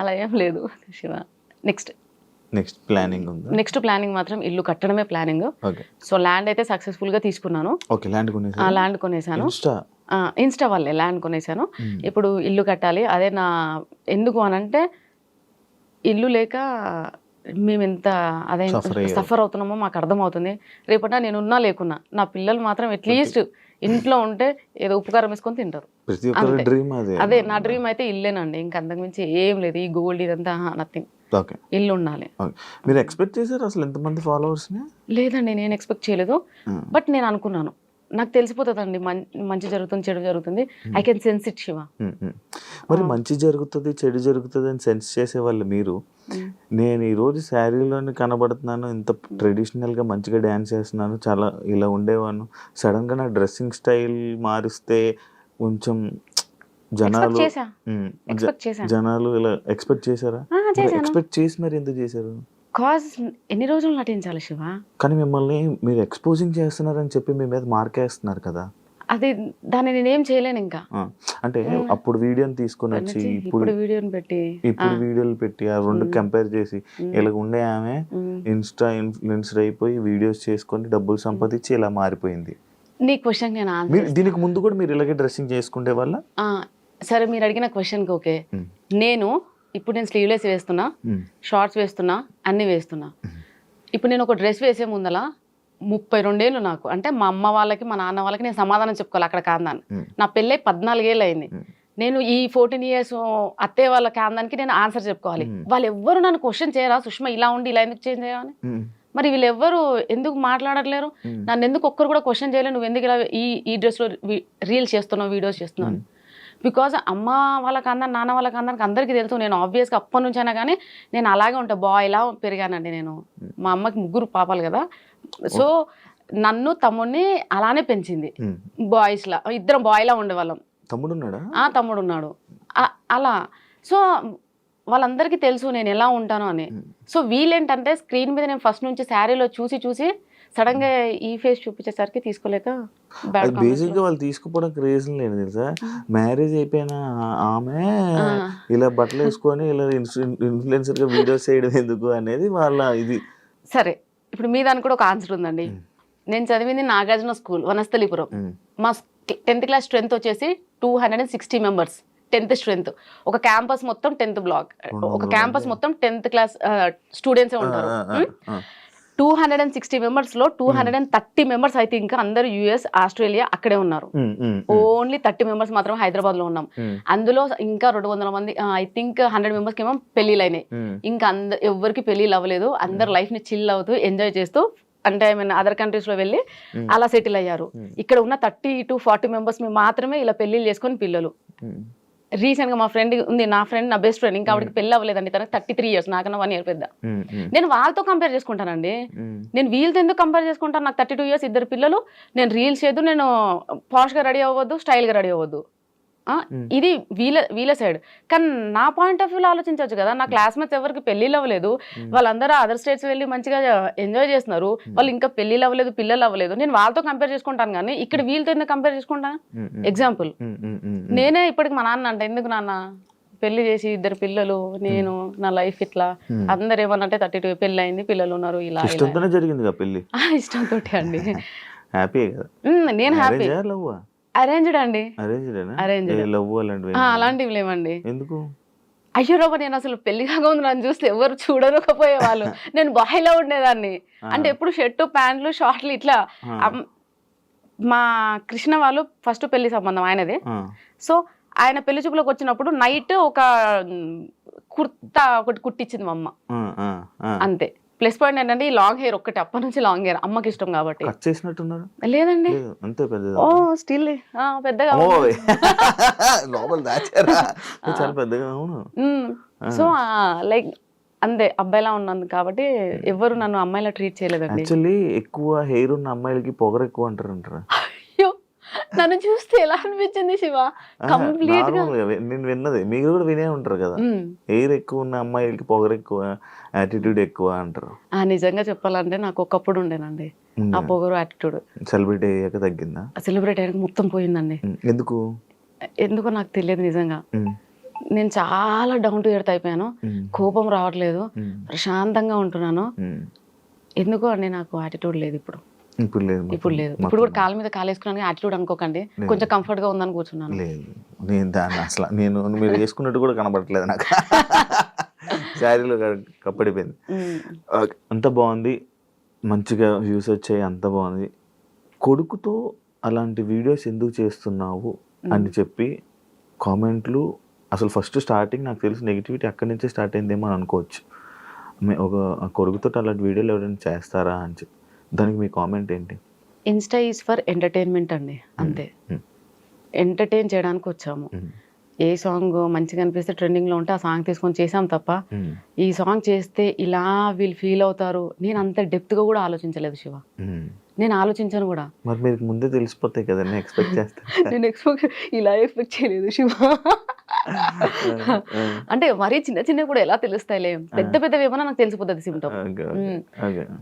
అలా ఏం లేదు శివ. నెక్స్ట్ ప్లానింగ్ ఉంది? నెక్స్ట్ ప్లానింగ్ మాత్రం ఇల్లు కట్టడమే ప్లానింగ్. సో ల్యాండ్ అయితే సక్సెస్ఫుల్ గా తీసుకున్నాను. ల్యాండ్ కొనేసాను, ఇన్స్టా వాళ్ళే ల్యాండ్ కొనేసాను. ఇప్పుడు ఇల్లు కట్టాలి. అదే నా ఎందుకు అనంటే ఇల్లు లేక మేము ఎంత అదే సఫర్ అవుతున్నామో మాకు అర్థమవుతుంది. రేపట నేను ఉన్నా లేకున్నా నా పిల్లలు మాత్రం అట్లీస్ట్ ఇంట్లో ఉంటే ఏదో ఉపకారం వేసుకొని తింటారు. అదే నా డ్రీమ్ అయితే ఇల్లేనండి, ఇంక అంతకు మించి ఏం లేదు. ఈ గోల్డ్ ఇదంతా నథింగ్, ఇల్లు ఉండాలి. మీరు ఎక్స్పెక్ట్ చేశారు అసలు ఎంతమంది ఫాలోవర్స్? లేదండి, నేను ఎక్స్పెక్ట్ చేయలేదు. బట్ నేను అనుకున్నాను, నాకు తెలిసిపోతుందండి మంచి జరుగుతుంది చెడు జరుగుతుంది. I can sense it Shiva. మరి మంచి జరుగుతుంది చెడు జరుగుతుంది అని సెన్స్ చేసేవాళ్ళు మీరు. నేను ఈరోజు శారీలోనే కనబడుతున్నాను, ఇంత ట్రెడిషనల్గా మంచిగా డ్యాన్స్ చేస్తున్నాను, చాలా ఇలా ఉండేవాను, సడన్గా నా డ్రెస్సింగ్ స్టైల్ మారిస్తే కొంచెం జనాలు ఇలా ఎక్స్పెక్ట్ చేశారా? ఎక్స్పెక్ట్ చేసి మరి ఎందుకు చేశారు? కాజ్ ఎన్ని రోజులు నటించాలి శివ? కానీ మిమ్మల్ని మీరు ఎక్స్పోజింగ్ చేస్తున్నారని చెప్పి మీ మీద మార్కేస్తున్నారు కదా. అది దాన్ని నేనేం చేయలేను ఇంకా. అంటే అప్పుడు వీడియోని తీసుకుని వచ్చి ఇప్పుడు వీడియోలు పెట్టి ఆ రెండు కంపేర్ చేసి ఇలా ఉండే ఆమె ఇన్స్టా ఇన్ఫ్లుయెన్సర్ అయిపోయి వీడియోస్ చేసుకొని డబ్బులు సంపాదించి ఇలా మారిపోయింది. నీ క్వశ్చన్ దీనికి ముందు కూడా మీరు ఇలాగే డ్రెస్సింగ్ చేసుకునే వాళ్ళ? సరే, మీరు అడిగిన క్వశ్చన్కి ఓకే. నేను స్లీవ్లెస్ వేస్తున్నా, షార్ట్స్ వేస్తున్నా, అన్ని వేస్తున్నా. ఇప్పుడు నేను ఒక డ్రెస్ వేసే ముందల 32 ఏళ్ళు నాకు, అంటే మా అమ్మ వాళ్ళకి మా నాన్న వాళ్ళకి నేను సమాధానం చెప్పుకోవాలి అక్కడ కాందాన్ని. నా పెళ్ళై 14 ఏళ్ళు అయింది. నేను ఈ 14 years అత్తయ్య వాళ్ళ కాందానికి నేను ఆన్సర్ చెప్పుకోవాలి. వాళ్ళు ఎవ్వరు నన్ను క్వశ్చన్ చేయరా, సుష్మా ఇలా ఉండి ఇలా ఎందుకు చేంజ్ చేయాలని? మరి వీళ్ళెవ్వరు ఎందుకు మాట్లాడట్లేరు? నన్ను ఎందుకు ఒక్కరు కూడా క్వశ్చన్ చేయలేదు, నువ్వు ఎందుకు ఇలా ఈ డ్రెస్లో రీల్స్ చేస్తున్నావు, వీడియోస్ చేస్తున్నావు? బికాజ్ అమ్మ వాళ్ళకి అందరు నాన్న వాళ్ళకి అందరికి అందరికీ తెలుసు, నేను ఆబ్వియస్గా అప్పటి నుంచి అయినా కానీ నేను అలాగే ఉంటాను, బాయ్లా పెరిగానండి నేను. మా అమ్మకి 3 పాపాలు కదా, సో నన్ను తమ్ముడిని అలానే పెంచింది. బాయ్స్లా ఇద్దరం బాయ్లా ఉండేవాళ్ళం. తమ్ముడు ఉన్నాడు అలా. సో వాళ్ళందరికీ తెలుసు నేను ఎలా ఉంటాను అని. సో వీళ్ళేంటంటే స్క్రీన్ మీద నేను ఫస్ట్ నుంచి శారీలో చూసి సడన్ గా ఈ ఫేస్ చూపించేసరికి తీసుకోలేక బేసిక్ గా వాళ్ళు తీసుకోవడానికి రీజన్ లేదు తెలుసా. మ్యారేజ్ అయిపోయిన ఆమె ఇలా బట్టలు వేసుకొని ఇలా ఇన్ఫ్లుయెన్సర్ గా వీడియోస్ చేయడం ఎందుకు అనేది వాళ్ళ ఇది. సరే, ఇప్పుడు మీ దానికి కూడా ఒక ఆన్సర్ ఉందండి. నేను చదివింది నాగార్జున స్కూల్, వనస్థలిపురం. మా 10th class స్ట్రెంత్ వచ్చేసి 260 members. 10th strength. ఒక క్యాంపస్ మొత్తం 10th బ్లాక్, ఒక క్యాంపస్ మొత్తం 10th క్లాస్ స్టూడెంట్సే ఉంటారు. 260 మెంబర్స్ లో 230 మెంబర్స్ అయితే ఇంకా అందరు యుఎస్, ఆస్ట్రేలియా అక్కడే ఉన్నారు. ఓన్లీ 30 మెంబర్స్ మాత్రం హైదరాబాద్ లో ఉన్నాం. అందులో ఇంకా 200 మంది, ఐ థింక్ 100 మెంబర్స్ కి ఏమో పెళ్లిళ్ళు అయినాయి. ఇంకా ఎవరికి పెళ్లిళ్ళు అవ్వలేదు. అందరు లైఫ్ ని చిల్ అవుతూ ఎంజాయ్ చేస్తూ, అంటే ఐ మీన్ అదర్ కంట్రీస్ లో వెళ్ళి అలా సెటిల్ అయ్యారు. ఇక్కడ ఉన్న 30 to 40 మెంబర్స్ మాత్రమే ఇలా పెళ్లిళ్ళు చేసుకొని పిల్లలు. రీసెంట్ గా మా ఫ్రెండ్ ఉంది, నా ఫ్రెండ్, నా బెస్ట్ ఫ్రెండ్, ఇంకా ఆవిడకి పెళ్లి అవ్వలేదండి. తనకి 33 years, నాకన్నా 1 year పెద్ద. నేను వాళ్ళతో కంపేర్ చేసుకుంటానండి. నేను వీళ్ళతో ఎందుకు కంపేర్ చేసుకుంటాను? నాకు 32 years, 2 పిల్లలు. నేను రీల్స్ చేయదు, నేను పాష్ గా రెడీ అవ్వద్దు, స్టైల్ గా రెడీ అవ్వద్దు. ఇది వీళ్ళ సైడ్. కానీ నా పాయింట్ ఆఫ్ వ్యూలో ఆలోచించవచ్చు కదా. నా క్లాస్మేట్స్ ఎవరికి పెళ్లిళ్ళు అవ్వలేదు, వాళ్ళందరూ అదర్ స్టేట్స్ వెళ్ళి మంచిగా ఎంజాయ్ చేస్తున్నారు. వాళ్ళు ఇంకా పెళ్లిళ్ళు అవ్వలేదు, పిల్లలు అవ్వలేదు. నేను వాళ్ళతో కంపేర్ చేసుకుంటాను, కానీ ఇక్కడ వీళ్ళతో ఎందుకు కంపేర్ చేసుకుంటాను? ఎగ్జాంపుల్, నేనే ఇప్పటికి మా నాన్న అంటే, ఎందుకు నాన్న పెళ్లి చేసి 2 పిల్లలు, నేను నా లైఫ్ ఇట్లా, అందరు ఏమన్నంటే 32 పెళ్లి అయింది, పిల్లలు ఉన్నారు, ఇలా జరిగింది పెళ్లి ఇష్టంతో అండి. హ్యాపీ. నేను హ్యాపీ. అరేంజ్డ్ అండి. అరేంజ్డ్. అలాంటివి లేవండి. ఎందుకు? అయ్యో రాబా, నేను అసలు పెళ్లి కాగా ఉంది నన్ను చూస్తే ఎవరు చూడకపోయేవాళ్ళు. నేను బాయ్లో ఉండేదాన్ని. అంటే ఎప్పుడు షర్టు, ప్యాంట్లు, షార్ట్లు ఇట్లా. మా కృష్ణ వాళ్ళు ఫస్ట్ పెళ్లి సంబంధం ఆయనది. సో ఆయన పెళ్లి చూపులోకి వచ్చినప్పుడు నైట్ ఒక కుర్తా ఒకటి కుట్టించింది మా అమ్మ, అంతే. ప్లస్ పాయింట్ ఏంటంటే ఈ లాంగ్ హెయిర్ ఒక్కటి, అప్పటి నుంచి లాంగ్ హెయిర్ అమ్మకి ఇష్టం కాబట్టి. లేదండి, ఓ స్టిల్ పెద్దగా. సో లైక్ అంతే, అబ్బాయిలా ఉన్నాను కాబట్టి ఎవరు నన్ను అమ్మాయిలా ట్రీట్ చేయలేదండి. యాక్చువల్లీ ఎక్కువ హెయిర్ ఉన్న అమ్మాయిలకి పొగరు ఎక్కువ అంటారు. అయ్యో, నన్ను చూస్తే ఎలా అనిపించింది శివ? కంప్లీట్ గా నేను విన్నది, మీరు కూడా వినే ఉంటారు కదా, హెయిర్ ఎక్కువ ఉన్న అమ్మాయిలకి పొగరు ఎక్కువ, యాటిట్యూడ్ ఎక్కువ అంటారు. నిజంగా చెప్పాలంటే నాకు ఒకప్పుడు ఉండేనండి ఆ పొగరు, యాటిట్యూడ్. సెలబ్రిటీ అయ్యాక తగ్గిందా? సెలబ్రిటీ అయ్యాక మొత్తం పోయిందండి. ఎందుకో నాకు తెలియదు నిజంగా. నేను చాలా డౌన్ టు ఎర్త్ అయిపోయాను. కోపం రావట్లేదు, ప్రశాంతంగా ఉంటున్నాను. ఎందుకో అండి నాకు యాటిట్యూడ్ లేదు ఇప్పుడు. ఇప్పుడు లేదు. ఇప్పుడు కూడా కాళ్ళ మీద కాలేసుకున్నాను, యాటిట్యూడ్ అనుకోకండి. కొంచెం కంఫర్ట్ గా ఉందని కూర్చున్నాను. నేను దాన్ని అసలు మీరు వేసుకున్నట్టు కూడా కనబడట్లేదు నాకు. శారీలో కప్పడిపోయింది. అంత బాగుంది, మంచిగా వ్యూస్ వచ్చాయి, అంత బాగుంది. కొడుకుతో అలాంటి వీడియోస్ ఎందుకు చేస్తున్నావు అని చెప్పి కామెంట్లు, అసలు ఫస్ట్ స్టార్టింగ్ నాకు తెలిసి నెగిటివిటీ అక్కడి నుంచే స్టార్ట్ అయిందేమో అని అనుకోవచ్చు. ఒక కొడుకుతో అలాంటి వీడియోలు ఎవరైనా చేస్తారా అని చెప్పి, దానికి మీ కామెంట్ ఏంటి? ఇన్స్టా ఈజ్ ఫర్ ఎంటర్టైన్మెంట్ అండి, అంతే. ఎంటర్టైన్ చేయడానికి వచ్చాము. ఏ సాంగ్ మంచిగా అనిపిస్తే ట్రెండింగ్ లో ఉంటే ఆ సాంగ్ తీసుకొని చేసాం తప్ప, ఈ సాంగ్ చేస్తే ఇలా వీళ్ళు ఫీల్ అవుతారు, నేను అంత డెప్త్ గా కూడా ఆలోచించలేదు శివ. నేను ఆలోచించాను కూడా. మరి మీరు ముందే తెలిసిపోతాయి కదా, నేను ఎక్స్పెక్ట్ చేస్తాను. నేను ఇలా ఎక్స్పెక్ట్ చేయలేదు శివ. అంటే మరీ చిన్న చిన్న కూడా ఎలా తెలుస్తాయిలే, పెద్ద పెద్దవి ఏమన్నా నాకు తెలిసిపోతుంది సిమ్టమ్.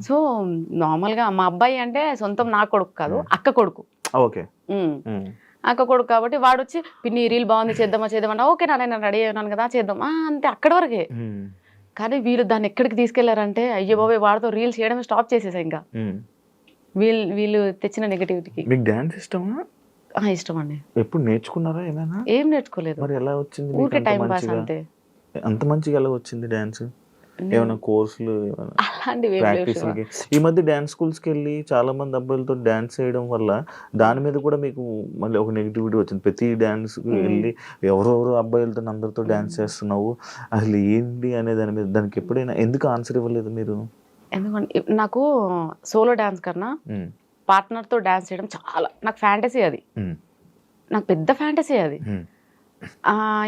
సో నార్మల్ గా మా అబ్బాయి అంటే సొంతం నా కొడుకు కాదు, అక్క కొడుకు. అక్క కొడుకు కాబట్టి వాడు వచ్చి, పిన్ని రీల్ బాగుంది చేద్దామా, ఓకే నేను రెడీ అయినాను కదా చేద్దాం, అంతే, అక్కడి వరకే. కానీ వీళ్ళు దాన్ని ఎక్కడికి తీసుకెళ్లారంటే, అయ్యో బాబాయ్ వాడితో రీల్స్ చేయడం స్టాప్ చేసేసా. ఇంకా వీళ్ళు తెచ్చిన నెగటివిటీకి. మీకు డాన్స్ ఇష్టమా? ఇష్టం అండి. ఎప్పుడు నేర్చుకున్నారా ఏమైనా? ఏం నేర్చుకోలేదు. మరి ఎలా వచ్చింది? ఊరికే టైం పాస్ అంతే. అంత మంచిగా ఎలా వచ్చింది డాన్స్? ఏమైనా కోర్సులు, అలాంటివి? ఈ మధ్య డాన్స్ స్కూల్స్కి వెళ్ళి చాలా మంది అబ్బాయిలతో డాన్స్ చేయడం వల్ల దాని మీద కూడా మీకు మళ్ళీ ఒక నెగిటివిటీ వచ్చింది. ప్రతి డాన్స్కి వెళ్ళి ఎవరెవరు అబ్బాయిలతో అందరితో డాన్స్ చేస్తున్నావు, అసలు ఏంటి అనే దాని మీద, దానికి ఎప్పుడైనా ఎందుకు ఆన్సర్ ఇవ్వలేదు మీరు? ఎందుకంటే నాకు సోలో డాన్స్ కన్నా పార్ట్నర్ తో డాన్స్ చేయడం చాలా నాకు ఫ్యాంటసీ. అది నాకు పెద్ద ఫ్యాంటసీ అది.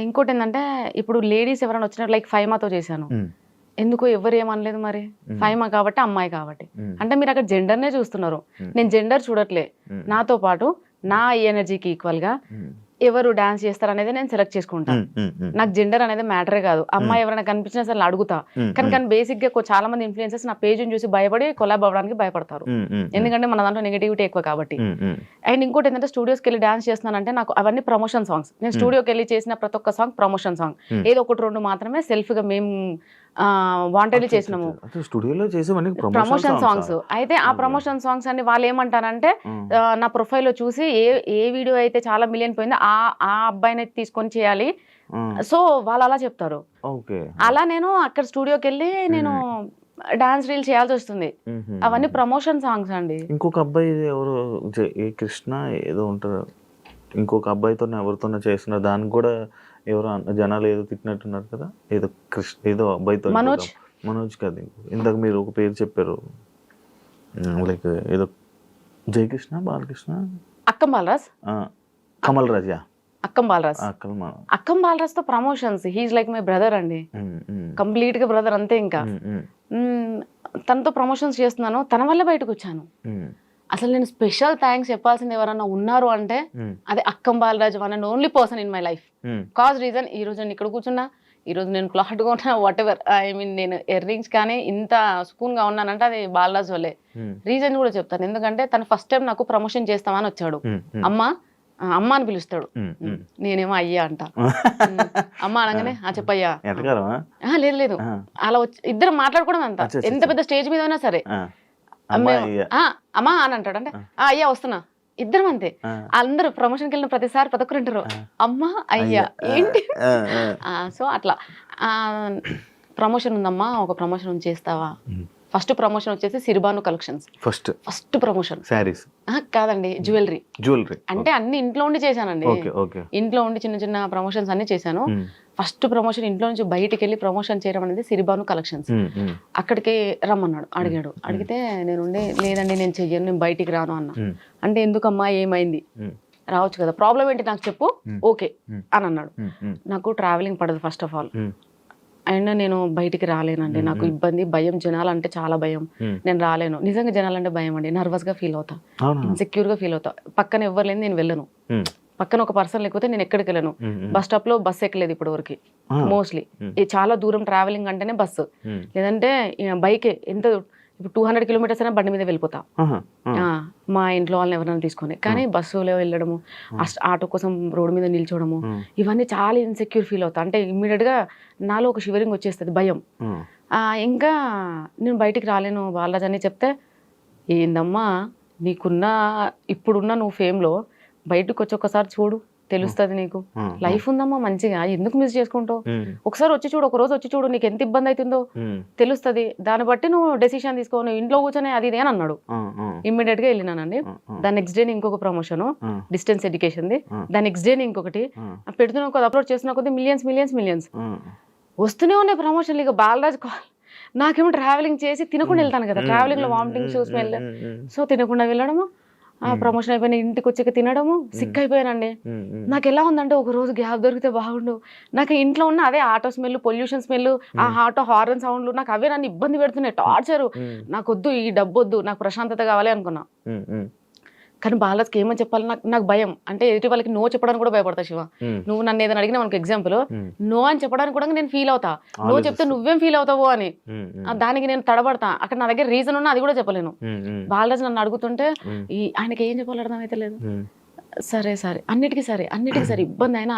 ఇంకోటి ఏంటంటే, ఇప్పుడు లేడీస్ ఎవరైనా వచ్చినట్టు లైక్ ఫైమాతో చేశాను, ఎందుకో ఎవరు ఏమనలేదు. మరి ఫైమా కాబట్టి, అమ్మాయి కాబట్టి. అంటే మీరు అక్కడ జెండర్నే చూస్తున్నారు, నేను జెండర్ చూడట్లే. నాతో పాటు నా ఎనర్జీకి ఈక్వల్ గా ఎవరు డాన్స్ చేస్తారు అనేది నేను సెలెక్ట్ చేసుకుంటాను. నాకు జెండర్ అనేది మ్యాటరే కాదు. అమ్మాయి ఎవరైనా కనిపించినా సరే అడుగుతా. కానీ బేసిక్ గా చాలా మంది ఇన్ఫ్లుయెన్సర్స్ నా పేజ్ చూసి భయపడి కొలాబ్ అవ్వడానికి భయపడతారు, ఎందుకంటే మన దాంట్లో నెగిటివిటీ ఎక్కువ కాబట్టి. అండ్ ఇంకోటి ఏంటంటే, స్టూడియోస్కి వెళ్ళి డాన్స్ చేస్తున్నానంటే నాకు అవన్నీ ప్రమోషన్ సాంగ్స్. నేను స్టూడియోకి వెళ్ళి చేసిన ప్రతి ఒక్క సాంగ్ ప్రమోషన్ సాంగ్. ఏదో ఒకటి రెండు మాత్రమే సెల్ఫ్ గా మేము వాంటెడ్లీ చేసినాము ప్రమోషన్ సాంగ్స్. అయితే ఆ ప్రమోషన్ సాంగ్స్ అన్ని వాళ్ళు ఏమంటారంటే, నా ప్రొఫైల్లో చూసి ఏ వీడియో అయితే చాలా మిలియన్ పోయిందో ఆ అబ్బాయిని తీసుకొని చేయాలి, సో వాళ్ళు అలా చెప్తారు. ఓకే. అలా నేను అక్కడ స్టూడియోకి వెళ్ళి నేను డాన్స్ రీల్ చేయాల్సి వస్తుంది. అవన్నీ ప్రమోషన్ సాంగ్స్ అండి. ఇంకొక అబ్బాయి ఎవరు ఏ కృష్ణ ఏదో ఉంటారు, ఇంకొక అబ్బాయితో ఎవరితోనో చేస్తున్నారు, దానికి కూడా ఎవరో జనాలు ఏదో తిట్టినట్టున్నారు కదా, ఏదో కృష్ణ ఏదో అబ్బాయితో. మనోజ్ కాదు, ఇందాక మీరు ఒక పేరు చెప్పారు, లైక్ ఏదో జయకృష్ణ బాలకృష్ణ అక్కం బాలరాజ్, కమల్ రాజా, అక్కం బాలరాజ్. అక్కం బాలరాజ్ తో promotions, he's like my brother అండి, కంప్లీట్ గా బ్రదర్ అంతే. ఇంకా తనతో ప్రమోషన్స్ చేస్తున్నాను, తన వల్ల బయటకు వచ్చాను. అసలు నేను స్పెషల్ థ్యాంక్స్ చెప్పాల్సింది ఎవరన్నా ఉన్నారు అంటే అది Akkam Balraj, one and only person in my life. Cause reason ఈ రోజు నేను ఇక్కడ కూర్చున్నా, ఈ రోజు నేను క్లాట్ గా ఉన్నా, వాట్ ఎవర్, ఐ మీన్ నేను ఇయర్ రింగ్స్ కానీ ఇంత సుకూన్ గా ఉన్నానంటే అది బాలరాజ్ వల్లే. రీజన్ కూడా చెప్తాను, ఎందుకంటే తను ఫస్ట్ టైం నాకు ప్రమోషన్ చేస్తామని వచ్చాడు. అమ్మ అని పిలుస్తాడు, నేనేమో అయ్యా అంట. అమ్మ అనగానే చెప్పయ్యా, లేదు లేదు అలా వచ్చి ఇద్దరు మాట్లాడుకోవడం అంత. ఎంత పెద్ద స్టేజ్ మీద అయినా సరే అమ్మా అని అంటాడు, అంటే అయ్యా వస్తున్నా, ఇద్దరం అంతే. అందరూ ప్రమోషన్కి వెళ్ళిన ప్రతిసారి ప్రతి ఒక్కరు అంటారు అమ్మా అయ్యా ఏంటి. సో అట్లా ప్రమోషన్ ఉందమ్మా, ఒక ప్రమోషన్ చేస్తావా. ఫస్ట్ ప్రమోషన్ వచ్చేసి సిరిబాను కలెక్షన్స్, ఫస్ట్ ప్రమోషన్. సారీస్ కాదండి, జ్యువెలరీ. అంటే అన్ని ఇంట్లో ఉండి చేశానండి, ఇంట్లో ఉండి చిన్న చిన్న ప్రమోషన్స్ అన్ని చేశాను. ఫస్ట్ ప్రమోషన్ ఇంట్లో నుంచి బయటికి వెళ్ళి ప్రమోషన్ చేయడం అనేది సిరిబాను కలెక్షన్స్. అక్కడికి రమ్మన్నాడు, అడిగితే నేను లేదండి నేను చెయ్యను, నేను బయటికి రాను అన్నా. అంటే ఎందుకమ్మా ఏమైంది, రావచ్చు కదా, ప్రాబ్లం ఏంటి నాకు చెప్పు, ఓకే అని అన్నాడు. నాకు ట్రావెలింగ్ పడదు ఫస్ట్ ఆఫ్ ఆల్, అండ్ నేను బయటికి రాలేనండి, నాకు ఇబ్బంది, భయం, జనాలంటే చాలా భయం, నేను రాలేను. నిజంగా జనాలంటే భయం అండి, నర్వస్ గా ఫీల్ అవుతా, ఇన్సెక్యూర్ గా ఫీల్ అవుతా. పక్కన ఎవరు లేని నేను వెళ్ళను, పక్కన ఒక పర్సన్ లేకపోతే నేను ఎక్కడికి వెళ్ళను. బస్ స్టాప్ లో బస్సు ఎక్కలేదు ఇప్పటి వరకు మోస్ట్లీ. చాలా దూరం ట్రావెలింగ్ అంటేనే బస్సు, లేదంటే బైక్. ఎంత ఇప్పుడు 200 కిలోమీటర్స్ అయినా బండి మీద వెళ్ళిపోతా, మా ఇంట్లో వాళ్ళని ఎవరైనా తీసుకొని. కానీ బస్సులో వెళ్ళడము, ఆటో కోసం రోడ్డు మీద నిల్చోవడము, ఇవన్నీ చాలా ఇన్సెక్యూర్ ఫీల్ అవుతా. అంటే ఇమ్మీడియట్ గా నాలో ఒక షివరింగ్ వచ్చేస్తుంది, భయం. ఇంకా నేను బయటికి రాలేను బాలరాజ్ అని చెప్తే, ఏందమ్మా నీకున్న ఇప్పుడున్న నువ్వు ఫేమ్ లో బయటకు వచ్చి ఒకసారి చూడు, తెలుస్తుంది నీకు, లైఫ్ ఉందమ్మా మంచిగా, ఎందుకు మిస్ చేసుకుంటావు, ఒకసారి వచ్చి చూడు, ఒక రోజు వచ్చి చూడు, నీకు ఎంత ఇబ్బంది అవుతుందో తెలుస్తుంది, దాన్ని బట్టి నువ్వు డెసిషన్ తీసుకో, నువ్వు ఇంట్లో కూర్చొని అది ఇది అని అన్నాడు. ఇమ్మీడియట్ గా వెళ్ళినానండి. దాని నెక్స్ట్ డే ఇంకొక ప్రమోషన్ డిస్టెన్స్ ఎడ్యుకేషన్ ది, దాని నెక్స్ట్ డే ఇంకొకటి పెడుతున్నా కొద్ది, అప్లోడ్ చేస్తున్న కొద్ది మిలియన్స్ వస్తూనే ఉన్నాయి ప్రమోషన్లు. ఇక బాలరాజ్ నాకేమో ట్రావెలింగ్ చేసి తినకుండా వెళ్తాను కదా, ట్రావెలింగ్ లో వామిటింగ్ స్మెల్, సో తినకుండా వెళ్ళడము, ప్రమోషన్ అయిపోయిన ఇంటికి వచ్చాక తినడము, సిక్ అయిపోయానండి. నాకు ఎలా ఉందంటే ఒక రోజు గ్యాప్ దొరికితే బాగుండు. నాకు ఇంట్లో ఉన్న అదే ఆటో స్మెల్, పొల్యూషన్ స్మెల్, ఆ ఆటో హార్న్ సౌండ్లు, నాకు అవే నన్ను ఇబ్బంది పెడుతున్నాయి, టార్చరు. నాకు వద్దు, ఈ డబ్బు వద్దు, నాకు ప్రశాంతత కావాలి అనుకున్నా. కానీ బాలరాజ్కి ఏమని చెప్పాలి, నాకు భయం. అంటే ఎదుటి వాళ్ళకి నో చెప్పడానికి కూడా భయపడతా. శివ, నువ్వు నన్ను ఏదైనా అడిగినా మనకు ఎగ్జాంపుల్, నో అని చెప్పడానికి కూడా నేను ఫీల్ అవుతా, నో చెప్తే నువ్వేం ఫీల్ అవుతావు అని. దానికి నేను తడబడతా. అక్కడ నా దగ్గర రీజన్ ఉన్నా అది కూడా చెప్పలేను. బాలరాజ్ నన్ను అడుగుతుంటే ఆయనకి ఏం చెప్పాలి అర్థమైతే లేదు. సరే అన్నిటికీ సరే ఇబ్బంది అయినా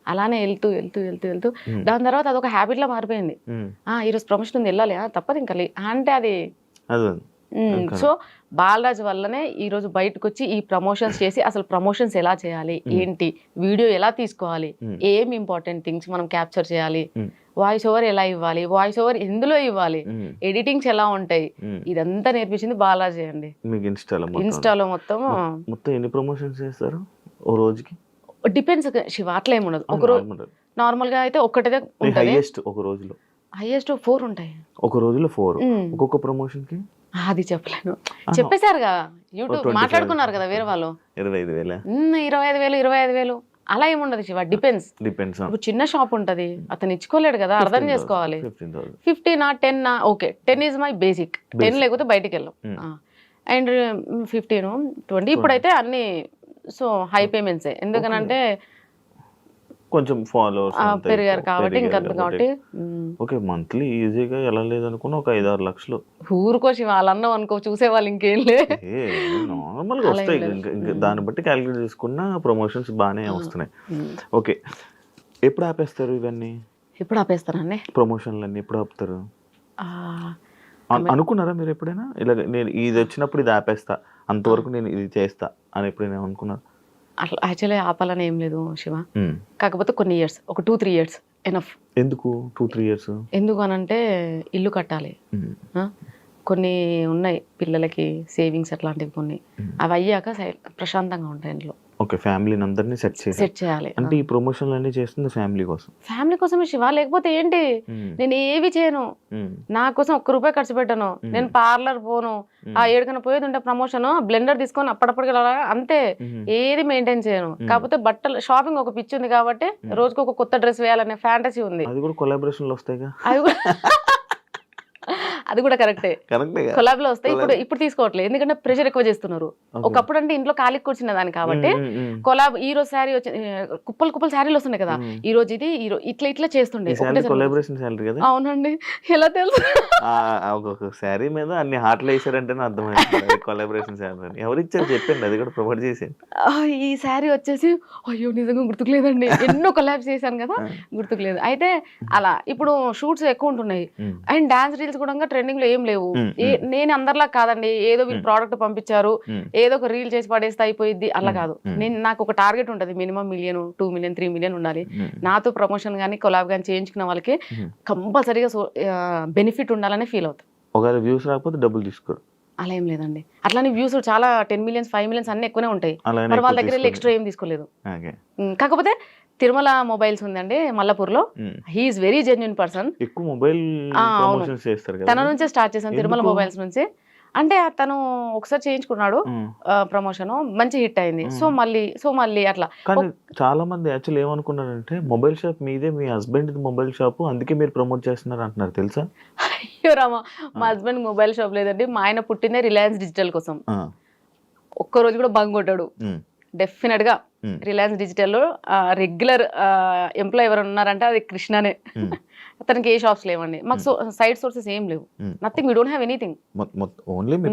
అలానే వెళ్తూ దాని తర్వాత అదొక హ్యాబిట్ లా మారిపోయింది. ఈరోజు ప్రమోషన్ ఉంది, వెళ్ళాలి, తప్పదు ఇంకా అంటే అది. సో బాలరాజ్ వల్లనే ఈ రోజు బయటకు వచ్చి ఈ ప్రమోషన్స్ చేసి, అసలు ప్రమోషన్స్ ఎలా చేయాలి, ఏంటి, వీడియో ఎలా తీసుకోవాలి, ఏం ఇంపార్టెంట్ థింగ్స్ మనం క్యాప్చర్ చేయాలి, వాయిస్ ఓవర్ ఎలా ఇవ్వాలి, వాయిస్ ఓవర్ ఎందులో ఇవ్వాలి, ఎడిటింగ్స్ ఎలా ఉంటాయి, ఇదంతా నేర్పించింది బాలరాజ్ అండి. ఇన్స్టాలో మొత్తం ఎన్ని ప్రమోషన్స్ చేస్తారు ఓ రోజుకి? డిపెండ్స్ శివ, అట్లా ఏమి ఉండదు. ఒక రోజు నార్మల్ గా అయితే ఒక్కటే ఉంటుంది, ఒక రోజులో హైయెస్ట్ 4 ఉంటాయి. ఒక రోజులో 4. ఒక్కొక్క ప్రమోషన్ కి అది చెప్పలేను, చెప్పేశారు కదా, యూట్యూబ్ మాట్లాడుకున్నారు కదా వేరే వాళ్ళు, 25,000 అలా ఏముండదు శివ, డిపెండ్స్. ఇప్పుడు చిన్న షాప్ ఉంటది, అతను ఇచ్చుకోలేడు కదా, అర్థం చేసుకోవాలి. 15 10 ఓకే, 10 ఈజ్ మై బేసిక్, 10 లేకపోతే బయటికి వెళ్ళాం. అండ్ 15 20 ఇప్పుడైతే అన్ని సో హై పేమెంట్స్, ఎందుకనంటే కొంచెం ఫాలోవర్స్ పెరిగారు కాబట్టి. ఇంకా కాబట్టి ఓకే, మంత్లీ ఈజీగా ఎలా లేదనుకున్నా ఒక 5-6 లక్షలు ఊరుకోసి వాళ్ళన్నా అనుకో, చూసేవాళ్ళు ఇంకేం లేదు, నార్మల్ గా వస్తాయి. దాన్ని బట్టి క్యాలిక్యులేట్ చేసుకున్న ప్రమోషన్స్ బాగానే వస్తున్నాయి. ఓకే, ఎప్పుడు ఆపేస్తారు ఇవన్నీ? ఎప్పుడు ఆపేస్తారండి ప్రమోషన్లు అన్ని? ఎప్పుడు ఆపుతారు అనుకున్నారా మీరు ఎప్పుడైనా? ఇలా నేను ఇది వచ్చినప్పుడు ఇది ఆపేస్తా, అంతవరకు నేను ఇది చేస్తా అని ఎప్పుడైనా అనుకున్నారు? అట్లా యాక్చువల్లీ ఆపాలని ఏం లేదు శివ, కాకపోతే కొన్ని ఇయర్స్, ఒక 2-3 ఇయర్స్ ఎనఫ్. ఎందుకు 2-3 ఇయర్స్? ఎందుకు అనంటే ఇల్లు కట్టాలి, కొన్ని ఉన్నాయి పిల్లలకి సేవింగ్స్ అట్లాంటివి కొన్ని, అవి అయ్యాక ప్రశాంతంగా ఉంటాయి ఇంట్లో. ఓకే, ఫ్యామిలీని అందరినీ సెట్ చేయాలి. అంటే ఈ ప్రమోషన్లు అన్ని చేస్తుంది ఫ్యామిలీ కోసం. ఫ్యామిలీ కోసమే శివ, లేకపోతే ఏంటి, నేను ఏవి చేయను, నా కోసం ₹1 ఖర్చు పెట్టను, నేను పార్లర్ పోను, ఆ ఏడుకన్నా పోయేది ఉంటే ప్రమోషన్ బ్లెండర్ తీసుకొని అప్పటికీ అంతే, ఏది మెయింటైన్ చేయను. కాకపోతే బట్టలు షాపింగ్ ఒక పిచ్చి ఉంది కాబట్టి రోజుకి ఒక కొత్త డ్రెస్ వేయాలనే ఫ్యాంటసీ ఉంది. అది కూడా కొలాబరేషన్లు వస్తాయిగా. అది కూడా కరెక్టే, కొలాబ్ లో వస్తాయి. ఇప్పుడు తీసుకోవట్లేదు, ఎందుకంటే ప్రెషర్ ఎక్కువ చేస్తున్నారు. ఒకప్పుడు అంటే ఇంట్లో ఖాళీకి కూర్చున్న దాన్ని కాబట్టి కొలాబ్, ఈ రోజు శారీ వచ్చి కుప్పలు శారీలు వస్తున్నాయి కదా, ఈ రోజు ఇది ఇట్లా చేస్తుండే. అవునండి, ఎలా తెలుసు? శారీ మీద అన్ని హార్ట్లు వేసారంటే అర్థమైంది కొలాబరేషన్ శారీ. ఎవరు ఇచ్చారు చెప్పండి, అది కూడా ప్రమోట్ చేసి. ఈ శారీ వచ్చేసి అయ్యో నిజంగా గుర్తుకులేదండి, ఎన్నో కొలాబ్స్ చేశాను కదా, గుర్తుకులేదు. అయితే అలా ఇప్పుడు షూట్స్ ఎక్కువ ఉంటున్నాయి, అండ్ డాన్స్ రీల్స్ కూడా ట్రెండింగ్ లో ఏం లేవు. నేను అందరిలా కాదండి, ఏదో వీళ్ళు ప్రోడక్ట్ పంపించారు, ఏదో ఒక రీల్ చేసి పడేస్తే అయిపోయింది, అలా కాదు. నాకు ఒక టార్గెట్ ఉంటుంది, మినిమం 1 మిలియన్, 2 మిలియన్, 3 మిలియన్ ఉండాలి. నాతో ప్రమోషన్ కానీ కొలాబ్ కానీ చేయించుకున్న వాళ్ళకి కంపల్సరీగా బెనిఫిట్ ఉండాలని ఫీల్ అవుతాం. ఒకవేళ వ్యూస్ రాకపోతే డబ్బులు తీసుకోరు, అలా ఏం లేదండి. అట్లానే వ్యూస్ చాలా 10 మిలియన్స్ 5 మిలియన్స్ అన్ని ఎక్కువనే ఉంటాయి, మరి వాళ్ళ దగ్గర ఎక్స్ట్రా ఏం తీసుకోలేదు. కాకపోతే తిరుమల మొబైల్స్ ఉందండి మల్లపూర్ లో, హీఈస్ వెరీ జెన్యున్ పర్సన్. ఎక్కువ మొబైల్ ప్రమోషన్స్ చేస్తారు కదా, తన నుంచే స్టార్ట్ చేశాను, తిరుమల మొబైల్స్ నుంచి. అంటే తను ఒకసారి చేయించుకున్నాడు ప్రమోషన్, మంచి హిట్ అయింది. సో మళ్ళీ అట్లా. కానీ చాలా మంది యాక్చువల్ ఏమనుకున్నారంటే మొబైల్ షాప్ మీదే, మీ హస్బెండ్ మొబైల్ షాప్, అందుకే మీరు ప్రమోట్ చేస్తున్నారు అంటున్నారు, తెలుసా? అయ్యో రామా, మా హస్బెండ్ మొబైల్ షాప్ లేదండి, మా ఆయన పుట్టిందే రిలయన్స్ డిజిటల్ కోసం. ఒక్కరోజు కూడా బంగ్ కొట్టాడు. డెఫినెట్ గా రిలయన్స్ డిజిటల్ రెగ్యులర్ ఎంప్లాయ్ ఎవరు ఉన్నారంటే అది కృష్ణనే. అతనికి ఏ షాప్స్ లేవండి, మాకు సైడ్ సోర్సెస్ ఏం లేవు, nothing, we don't have anything. Only మీ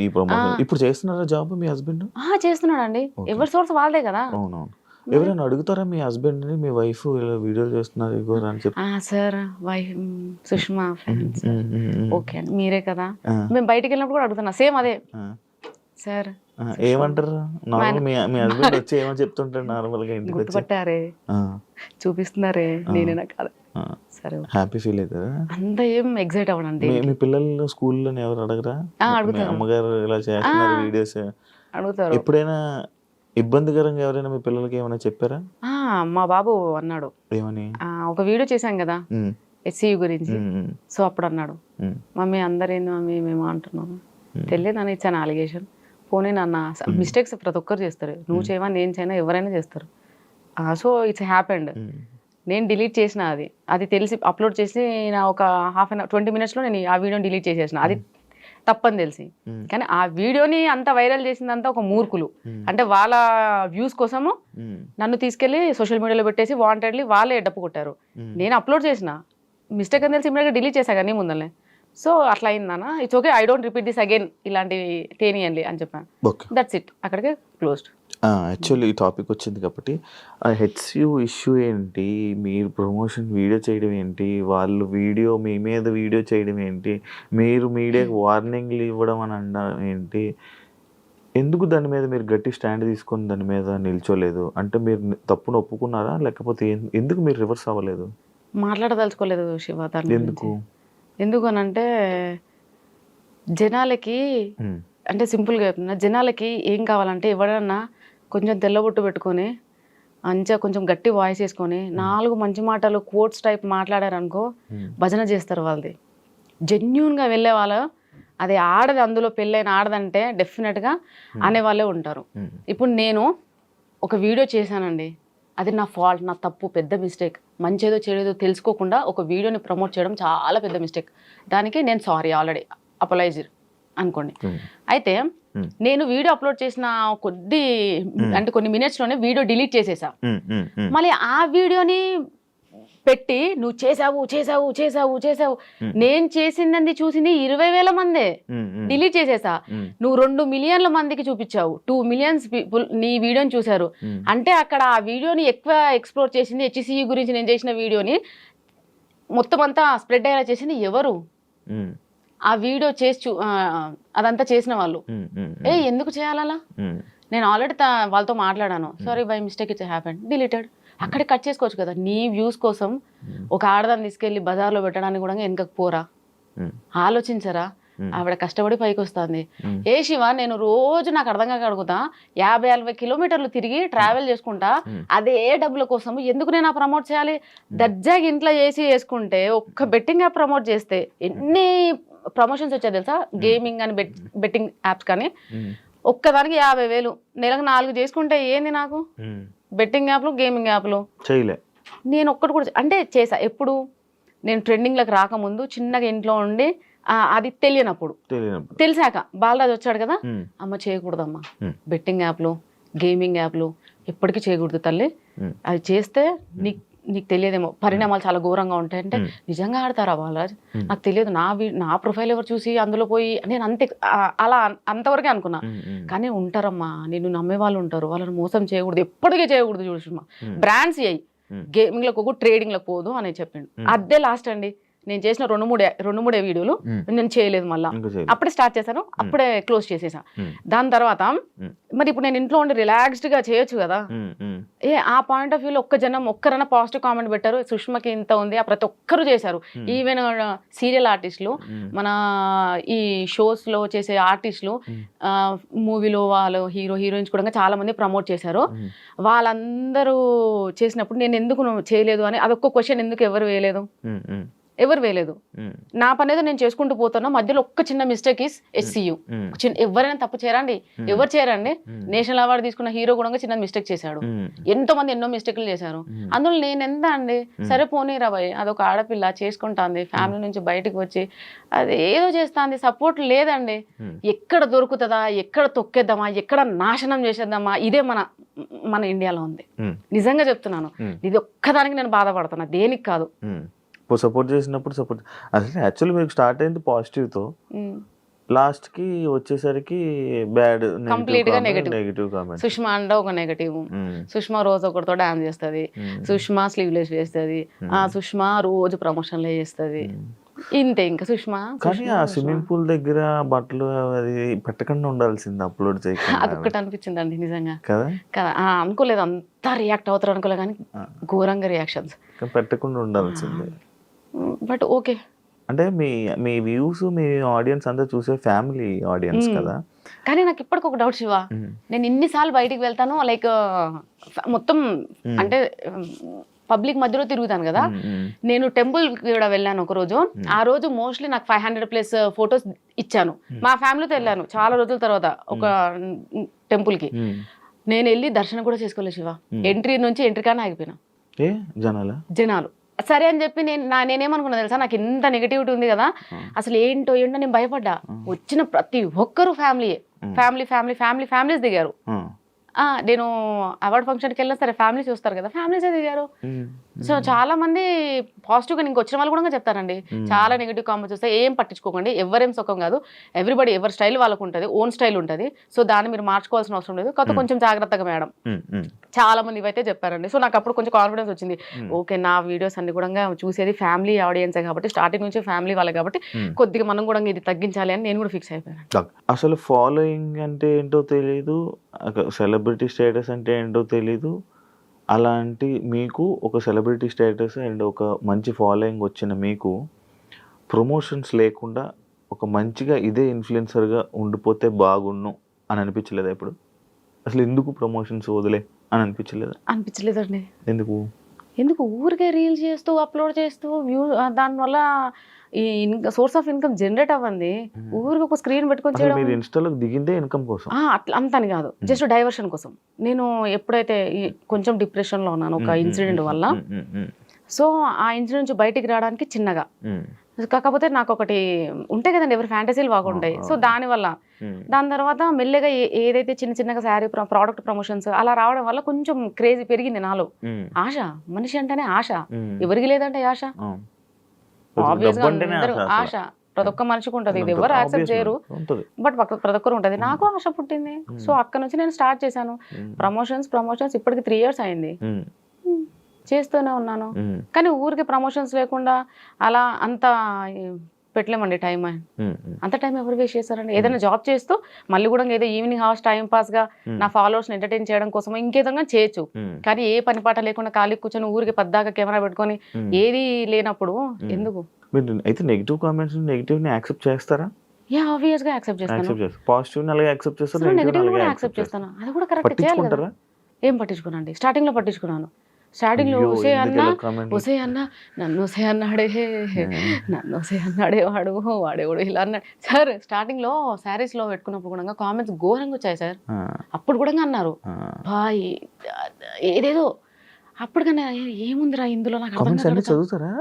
ఈ ప్రమోషన్. ఇప్పుడు చేస్తున్నారా జాబ్ మీ హస్బెండ్? చేస్తున్నాడండి, ఎవరి సోర్స్ వాళ్ళదే కదా. అవునవును. ఎవరైనా అడుగుతారా మీ హస్బెండ్ ని, మీ వైఫ్ ఇలా వీడియోలు చేస్తున్నారు అని చెప్పి? Sir wife Sushma friends, okay అండి మీరే కదా, మేము బయటికి వెళ్ళినప్పుడు కూడా అడుగుతున్నా సేమ్ అదే. సార్ ఏమంటారు నార్మల్, మీ హస్బెండ్ వచ్చి ఏమని చెప్తుంటారు నార్మల్ గా? ఇంటికి గుర్తుపట్టారే, చూపిస్తున్నారే, నేనేనా కాదు. సరే, హ్యాపీ ఫీల్ అవుతారా? అంత ఏం ఎగ్జైట్ అవ్వడండి. మీ పిల్లలు స్కూల్లో ఎవరు అడగరా? అడుగుతారు, అమ్మగారు ఇలా చేస్తున్నారు వీడియోస్ అడుగుతారు. ఎప్పుడైనా ఇబ్బందికరంగా ఎవరైనా మీ పిల్లలకి ఏమైనా చెప్పారా? మా బాబు అన్నాడు, ఏమని? ఒక వీడియో చేశాం కదా SCU గురించి, సో అప్పుడు అన్నాడు, మమ్మీ అందరేంది మమ్మీ మేము అంటున్నాము, తెలియదు ఇచ్చాను అలిగేషన్. పోనీ నాన్న, మిస్టేక్స్ ప్రతి ఒక్కరు చేస్తారు, నువ్వు చేయవా నేను చేయనా ఎవరైనా చేస్తారు. So it's happened. నేను డిలీట్ చేసిన, అది తెలిసి అప్లోడ్ చేసి నా ఒక 20 minutesలో నేను ఆ వీడియోని డిలీట్ చేసేసిన, అది తప్పని తెలిసి. కానీ ఆ వీడియోని అంత వైరల్ చేసిందంతా ఒక మూర్ఖులు, అంటే వాళ్ళ వ్యూస్ కోసము నన్ను తీసుకెళ్లి సోషల్ మీడియాలో పెట్టేసి వాంటెడ్లీ వాళ్ళే డప్పు కొట్టారు. నేను అప్లోడ్ చేసిన, మిస్టేక్ అని తెలిసి ఇమీడియట్గా డిలీట్ చేశా కానీ ముందరనే. సో అట్లా అయిందన్న, it's okay, I don't repeat this again, ఇలాంటివి తేనియండి అని చెప్పాను. దట్స్ ఇట్, అక్కడికే క్లోజ్డ్. యాక్చువల్లీ ఈ టాపిక్ వచ్చింది కాబట్టి, HCU ఇష్యూ ఏంటి, మీరు ప్రమోషన్ వీడియో చేయడం ఏంటి, వాళ్ళు వీడియో మీ మీద వీడియో చేయడం ఏంటి, మీరు మీడియాకి వార్నింగ్లు ఇవ్వడం అని అనడం ఏంటి, ఎందుకు దాని మీద మీరు గట్టి స్టాండ్ తీసుకొని దాని మీద నిల్చోలేదు? అంటే మీరు తప్పును ఒప్పుకున్నారా, లేకపోతే ఎందుకు మీరు రివర్స్ అవ్వలేదు? మాట్లాడదలుచుకోలేదు శివ దాని. ఎందుకు అని అంటే జనాలకి, అంటే సింపుల్గా చెప్తున్నా, జనాలకి ఏం కావాలంటే ఎవడన్నా కొంచెం తెల్లబొట్టు పెట్టుకొని మంచిగా కొంచెం గట్టి వాయిస్ వేసుకొని 4 మంచి మాటలు కోట్స్ టైప్ మాట్లాడారనుకో భజన చేస్తారు వాళ్ళది. జెన్యున్గా వెళ్ళే వాళ్ళు, అది ఆడది, అందులో పెళ్ళైన ఆడదంటే డెఫినెట్గా అనేవాళ్ళే ఉంటారు. ఇప్పుడు నేను ఒక వీడియో చేశానండి, అది నా ఫాల్ట్, నా తప్పు, పెద్ద మిస్టేక్. మంచేదో చెడేదో తెలుసుకోకుండా ఒక వీడియోని ప్రమోట్ చేయడం చాలా పెద్ద మిస్టేక్. దానికి నేను సారీ ఆల్రెడీ అపోలైజ్ అనుకోండి. అయితే నేను వీడియో అప్లోడ్ చేసిన కొన్ని మినిట్స్లోనే వీడియో డిలీట్ చేసేసా. మళ్ళీ ఆ వీడియోని పెట్టి నువ్వు చేసావు చేసావు చేసావు చేసావు, నేను చేసింది చూసింది 20,000 మందే, డిలీట్ చేసేసా. నువ్వు 2 మిలియన్ల మందికి చూపించావు, 2 మిలియన్స్ పీపుల్ నీ వీడియోని చూసారు. అంటే అక్కడ ఆ వీడియోని ఎక్కువ ఎక్స్ప్లోర్ చేసింది, HCU గురించి నేను చేసిన వీడియోని మొత్తం అంతా స్ప్రెడ్ అయ్యేలా చేసింది ఎవరు? ఆ వీడియో చేసి అదంతా చేసిన వాళ్ళు. ఎందుకు చేయాలలా? నేను ఆల్రెడీ వాళ్ళతో మాట్లాడాను, sorry by mistake it's happened, deleted. అక్కడే కట్ చేసుకోవచ్చు కదా. నీ వ్యూస్ కోసం ఒక ఆడదాన్ని తీసుకెళ్లి బజార్లో పెట్టడానికి కూడా వెనకకు పోరా, ఆలోచించరా. ఆవిడ కష్టపడి పైకి వస్తుంది. ఏ శివ, నేను రోజు నాకు అర్థం కాక అడుగుతా, 50-60 కిలోమీటర్లు తిరిగి ట్రావెల్ చేసుకుంటా, అదే డబ్బుల కోసం ఎందుకు నేను ప్రమోట్ చేయాలి? దర్జాగా ఇంట్లో చేసి చేసుకుంటే, ఒక్క బెట్టింగ్ యాప్ ప్రమోట్ చేస్తే ఎన్ని ప్రమోషన్స్ వచ్చాయి తెలుసా? గేమింగ్ అని బెట్టింగ్ యాప్స్ కానీ ఒక్కదానికి 50,000, నెలకు 4 చేసుకుంటే ఏంది నాకు? బెట్టింగ్ యాప్లు, గేమింగ్ యాప్లు చేయలే. నేను ఒక్కటి కూడా అంటే చేసా. ఎప్పుడు నేను ట్రెండింగ్లకు రాకముందు చిన్నగా ఇంట్లో ఉండి, అది తెలియనప్పుడు. తెలిసాక బాలరాజు వచ్చాడు కదా, అమ్మ చేయకూడదమ్మా బెట్టింగ్ యాప్లు, గేమింగ్ యాప్లు ఎప్పటికీ చేయకూడదు తల్లి. అది చేస్తే నీకు తెలియదేమో, పరిణామాలు చాలా ఘోరంగా ఉంటాయి. అంటే నిజంగా ఆడతారా బాలరాజ్? నాకు తెలియదు, నా ప్రొఫైల్ ఎవరు చూసి అందులో పోయి, నేను అలా అంతవరకే అనుకున్నా. కానీ ఉంటారమ్మా, నిన్ను నమ్మే వాళ్ళు ఉంటారు, వాళ్ళని మోసం చేయకూడదు, ఎప్పటికీ చేయకూడదు. చూడమ్మా, బ్రాండ్స్ చేయి, గేమింగ్లకు పోకు, ట్రేడింగ్లకు పోదు అని చెప్పిండు. అదే లాస్ట్ అండి. నేను చేసిన 2-3 వీడియోలు నేను చేయలేదు, మళ్ళీ అప్పుడే స్టార్ట్ చేశాను, అప్పుడే క్లోజ్ చేసేసా. దాని తర్వాత మరి ఇప్పుడు నేను ఇంట్లో ఉండి రిలాక్స్డ్ గా చేయొచ్చు కదా. ఆ పాయింట్ ఆఫ్ వ్యూలో ఒక్కరైనా పాజిటివ్ కామెంట్ పెట్టారు, సుష్మకి ఇంత ఉంది, ప్రతి ఒక్కరు చేశారు. ఈవెన్ సీరియల్ ఆర్టిస్టులు, మన ఈ షోస్ లో చేసే ఆర్టిస్టులు, మూవీలో వాళ్ళు హీరో హీరోయిన్స్ కూడా చాలా మంది ప్రమోట్ చేశారు. వాళ్ళందరూ చేసినప్పుడు నేను ఎందుకు చేయలేదు అని అదొక్క క్వశ్చన్ ఎందుకు ఎవరు వేయలేదు. నా పని ఏదో నేను చేసుకుంటూ పోతున్నా, మధ్యలో ఒక్క చిన్న మిస్టేక్ ఇస్ SCU. ఎవరైనా తప్పు చేయరండి, ఎవరు చేయరండి. నేషనల్ అవార్డు తీసుకున్న హీరో కూడా చిన్న మిస్టేక్ చేశాడు, ఎంతో మంది ఎన్నో మిస్టేక్లు చేశారు. అందులో నేను ఎంత అండి, సరే పోనీరా భయ్, అదొక ఆడపిల్ల చేసుకుంటాంది, ఫ్యామిలీ నుంచి బయటకు వచ్చి అది ఏదో చేస్తాంది, సపోర్ట్ లేదండి. ఎక్కడ దొరుకుతుందా, ఎక్కడ తొక్కేద్దామా, ఎక్కడ నాశనం చేసేద్దామా, ఇదే మన ఇండియాలో ఉంది. నిజంగా చెప్తున్నాను, ఇది ఒక్కదానికి నేను బాధపడుతున్నా, దేనికి కాదు. సపోర్ట్ చేసినప్పుడు అసలు యాక్చువల్లీ మీకు స్టార్ట్ అయింది పాజిటివ్తో, లాస్ట్ కి వచ్చేసరికి బ్యాడ్, కంప్లీట్ గా నెగటివ్ కామెంట్. సుష్మా అంటే ఒక నెగటివ్. సుష్మా రోజు ఒకరితో డాన్స్ చేస్తుంది, సుష్మా స్లీవ్లెస్ చేస్తుంది, సుష్మా రోజు ప్రమోషన్లే చేస్తుంది, ఇంతే. ఇంకా సుష్మా కానీ ఆ స్విమ్మింగ్ పూల్ దగ్గర బట్టలు అది పెట్టకుండా ఉండాల్సింది, అప్లోడ్ చేయకుండా. అదొక్కటి అనిపించింది అండి నిజంగా కదా. అనుకోలేదు అంతా రియాక్ట్ అవుతారు అనుకోలేదు, కానీ ఘోరంగా రియాక్షన్స్. పెట్టకుండా ఉండాల్సింది. బట్ ఓకే, అంటే మీ వ్యూస్, మీ ఆడియన్స్ అంతా చూసే ఫ్యామిలీ ఆడియన్స్ కదా. కానీ నాకు ఇప్పటికి ఒక డౌట్ శివ, నేను ఇన్నిసార్లు బయటికి వెళ్తాను, లైక్ మొత్తం అంటే పబ్లిక్ మధ్యలో తిరుగుతాను కదా. నేను టెంపుల్ కూడా వెళ్ళాను ఒక రోజు. ఆ రోజు మోస్ట్లీ నాకు 500+ ఫొటోస్ ఇచ్చాను. మా ఫ్యామిలీతో వెళ్ళాను చాలా రోజుల తర్వాత ఒక టెంపుల్ కి. నేను వెళ్ళి దర్శనం కూడా చేసుకోలేదు శివ. ఎంట్రీ నుంచి ఎంట్రీ కానీ ఆగిపోయినా జనాలు. సరే అని చెప్పి నేనేమనుకున్నా తెలుసా, నాకు ఇంత నెగిటివిటీ ఉంది కదా, అసలు ఏంటో నేను భయపడ్డా. వచ్చిన ప్రతి ఒక్కరు ఫ్యామిలీస్ దిగారు. నేను అవార్డ్ ఫంక్షన్కి వెళ్ళినా సరే ఫ్యామిలీస్ చూస్తారు కదా, ఫ్యామిలీసే దిగారు. సో చాలా మంది పాజిటివ్గా ఇంక వచ్చిన వాళ్ళు కూడా చెప్తారండి, చాలా నెగిటివ్ కామెంట్స్ వస్తాయి, ఏం పట్టించుకోకండి, ఎవరేం సుఖం కాదు, ఎవ్రీబడి ఎవరి స్టైల్ వాళ్ళకు ఉంటుంది, ఓన్ స్టైల్ ఉంటుంది. సో దాన్ని మీరు మార్చుకోవాల్సిన అవసరం లేదు, కాకపోతే కొంచెం జాగ్రత్తగా మేడం. చాలా మంది ఇవైతే చెప్పారండి. సో నాకు అప్పుడు కొంచెం కాన్ఫిడెన్స్ వచ్చింది, ఓకే నా వీడియోస్ అన్ని కూడా చూసేది ఫ్యామిలీ ఆడియన్సే కాబట్టి, స్టార్టింగ్ నుంచి ఫ్యామిలీ వాళ్ళే కాబట్టి కొద్దిగా మనం కూడా ఇది తగ్గించాలి అని నేను కూడా ఫిక్స్ అయిపోయాను. అసలు ఫాలోయింగ్ అంటే ఏంటో తెలియదు, సెలబ్రిటీ స్టేటస్ అంటే ఏంటో తెలీదు. అలాంటి మీకు ఒక సెలబ్రిటీ స్టేటస్ అండ్ ఒక మంచి ఫాలోయింగ్ వచ్చిన మీకు ప్రమోషన్స్ లేకుండా ఒక మంచిగా ఇదే ఇన్ఫ్లుయెన్సర్గా ఉండిపోతే బాగుండు అని అనిపించలేదా ఇప్పుడు? అసలు ఎందుకు ప్రమోషన్స్ వదిలే అని అనిపించలేదండి. ఎందుకు ఊరికే రీల్స్ చేస్తూ అప్లోడ్ చేస్తూ దానివల్ల ఈ సోర్స్ ఆఫ్ ఇన్కమ్ జనరేట్ అవ్వండి. ఊరికి ఒక స్క్రీన్ పెట్టుకొని చేయడం, ఇన్స్టాలోకి దిగిందే ఇన్కమ్ కోసం, అట్లా అంతని కాదు, జస్ట్ డైవర్షన్ కోసం. నేను ఎప్పుడైతే కొంచెం డిప్రెషన్లో ఉన్నాను ఒక ఇన్సిడెంట్ వల్ల, సో ఆ ఇన్సిడెంట్ నుంచి బయటికి రావడానికి చిన్నగా, కాకపోతే నాకు ఒకటి ఉంటాయి కదండి, ఎవరి ఫ్యాంటసీలు బాగుంటాయి. సో దాని తర్వాత మెల్లగా ఏదైతే చిన్నగా శారీ ప్రోడక్ట్ ప్రమోషన్స్ అలా రావడం వల్ల కొంచెం క్రేజీ పెరిగింది నాలో. ఆశ, మనిషి అంటేనే ఆశ, ఎవరికి లేదంటే ఆశ, ఆబ్వియస్గా అందరూ ఆశ ప్రతి ఒక్క మనిషికి ఉంటుంది, ఇది ఎవరు యాక్సెప్ట్ చేయరు, బట్ ప్రతి ఒక్కరు ఉంటుంది. నాకు ఆశ పుట్టింది. సో అక్కడ నుంచి నేను స్టార్ట్ చేశాను ప్రమోషన్స్. ఇప్పటికి 3 years అయింది, చేస్తూనే ఉన్నాను. కానీ ఊరికి ప్రమోషన్స్ లేకుండా అలా అంత పెట్టలేమండి టైం. అంత టైం ఎవరు వేస్ట్ చేస్తారండి? ఏదైనా జాబ్ చేస్తూ మళ్ళీ కూడా ఏదో ఈవినింగ్ అవర్స్ టైం పాస్ గా నా ఫాలోవర్స్ ఎంటర్టైన్ చేయడం కోసం ఇంకేదైనా చేయొచ్చు. కానీ ఏ పని పాట లేకుండా ఖాళీ కూర్చొని ఊరికి పద్దాక కెమెరా పెట్టుకొని ఏది లేనప్పుడు ఎందుకు? మీరు అయితే నెగిటివ్ కామెంట్స్ నెగిటివ్ ని యాక్సెప్ట్ చేస్తారా? ఆబ్వియస్ గా యాక్సెప్ట్ చేస్తాను. పాజిటివ్ అలాగే యాక్సెప్ట్ చేస్తారు, నెగిటివ్ కూడా యాక్సెప్ట్ చేస్తాను. అది కూడా కరెక్ట్ చేయాలి కదా. ఏం పట్టించుకున్నాండి, స్టార్టింగ్ లో పట్టించుకున్నాను. స్టార్టింగ్ లో ఒసే అన్న నన్ను ఒసే అన్నాడే, నన్ను ఒసే అన్నాడే వాడేవాడు ఇలా అన్నాడు సార్. స్టార్టింగ్ లో శారీస్ లో పెట్టుకున్నప్పుడు కూడా కామెంట్స్ ఘోరంగా వచ్చాయి సార్. అప్పుడు కూడా అన్నారు బాయ్ ఏదేదో. అప్పుడు కన్నా ఏముందిరా ఇందులో నాకు చదువుతారా?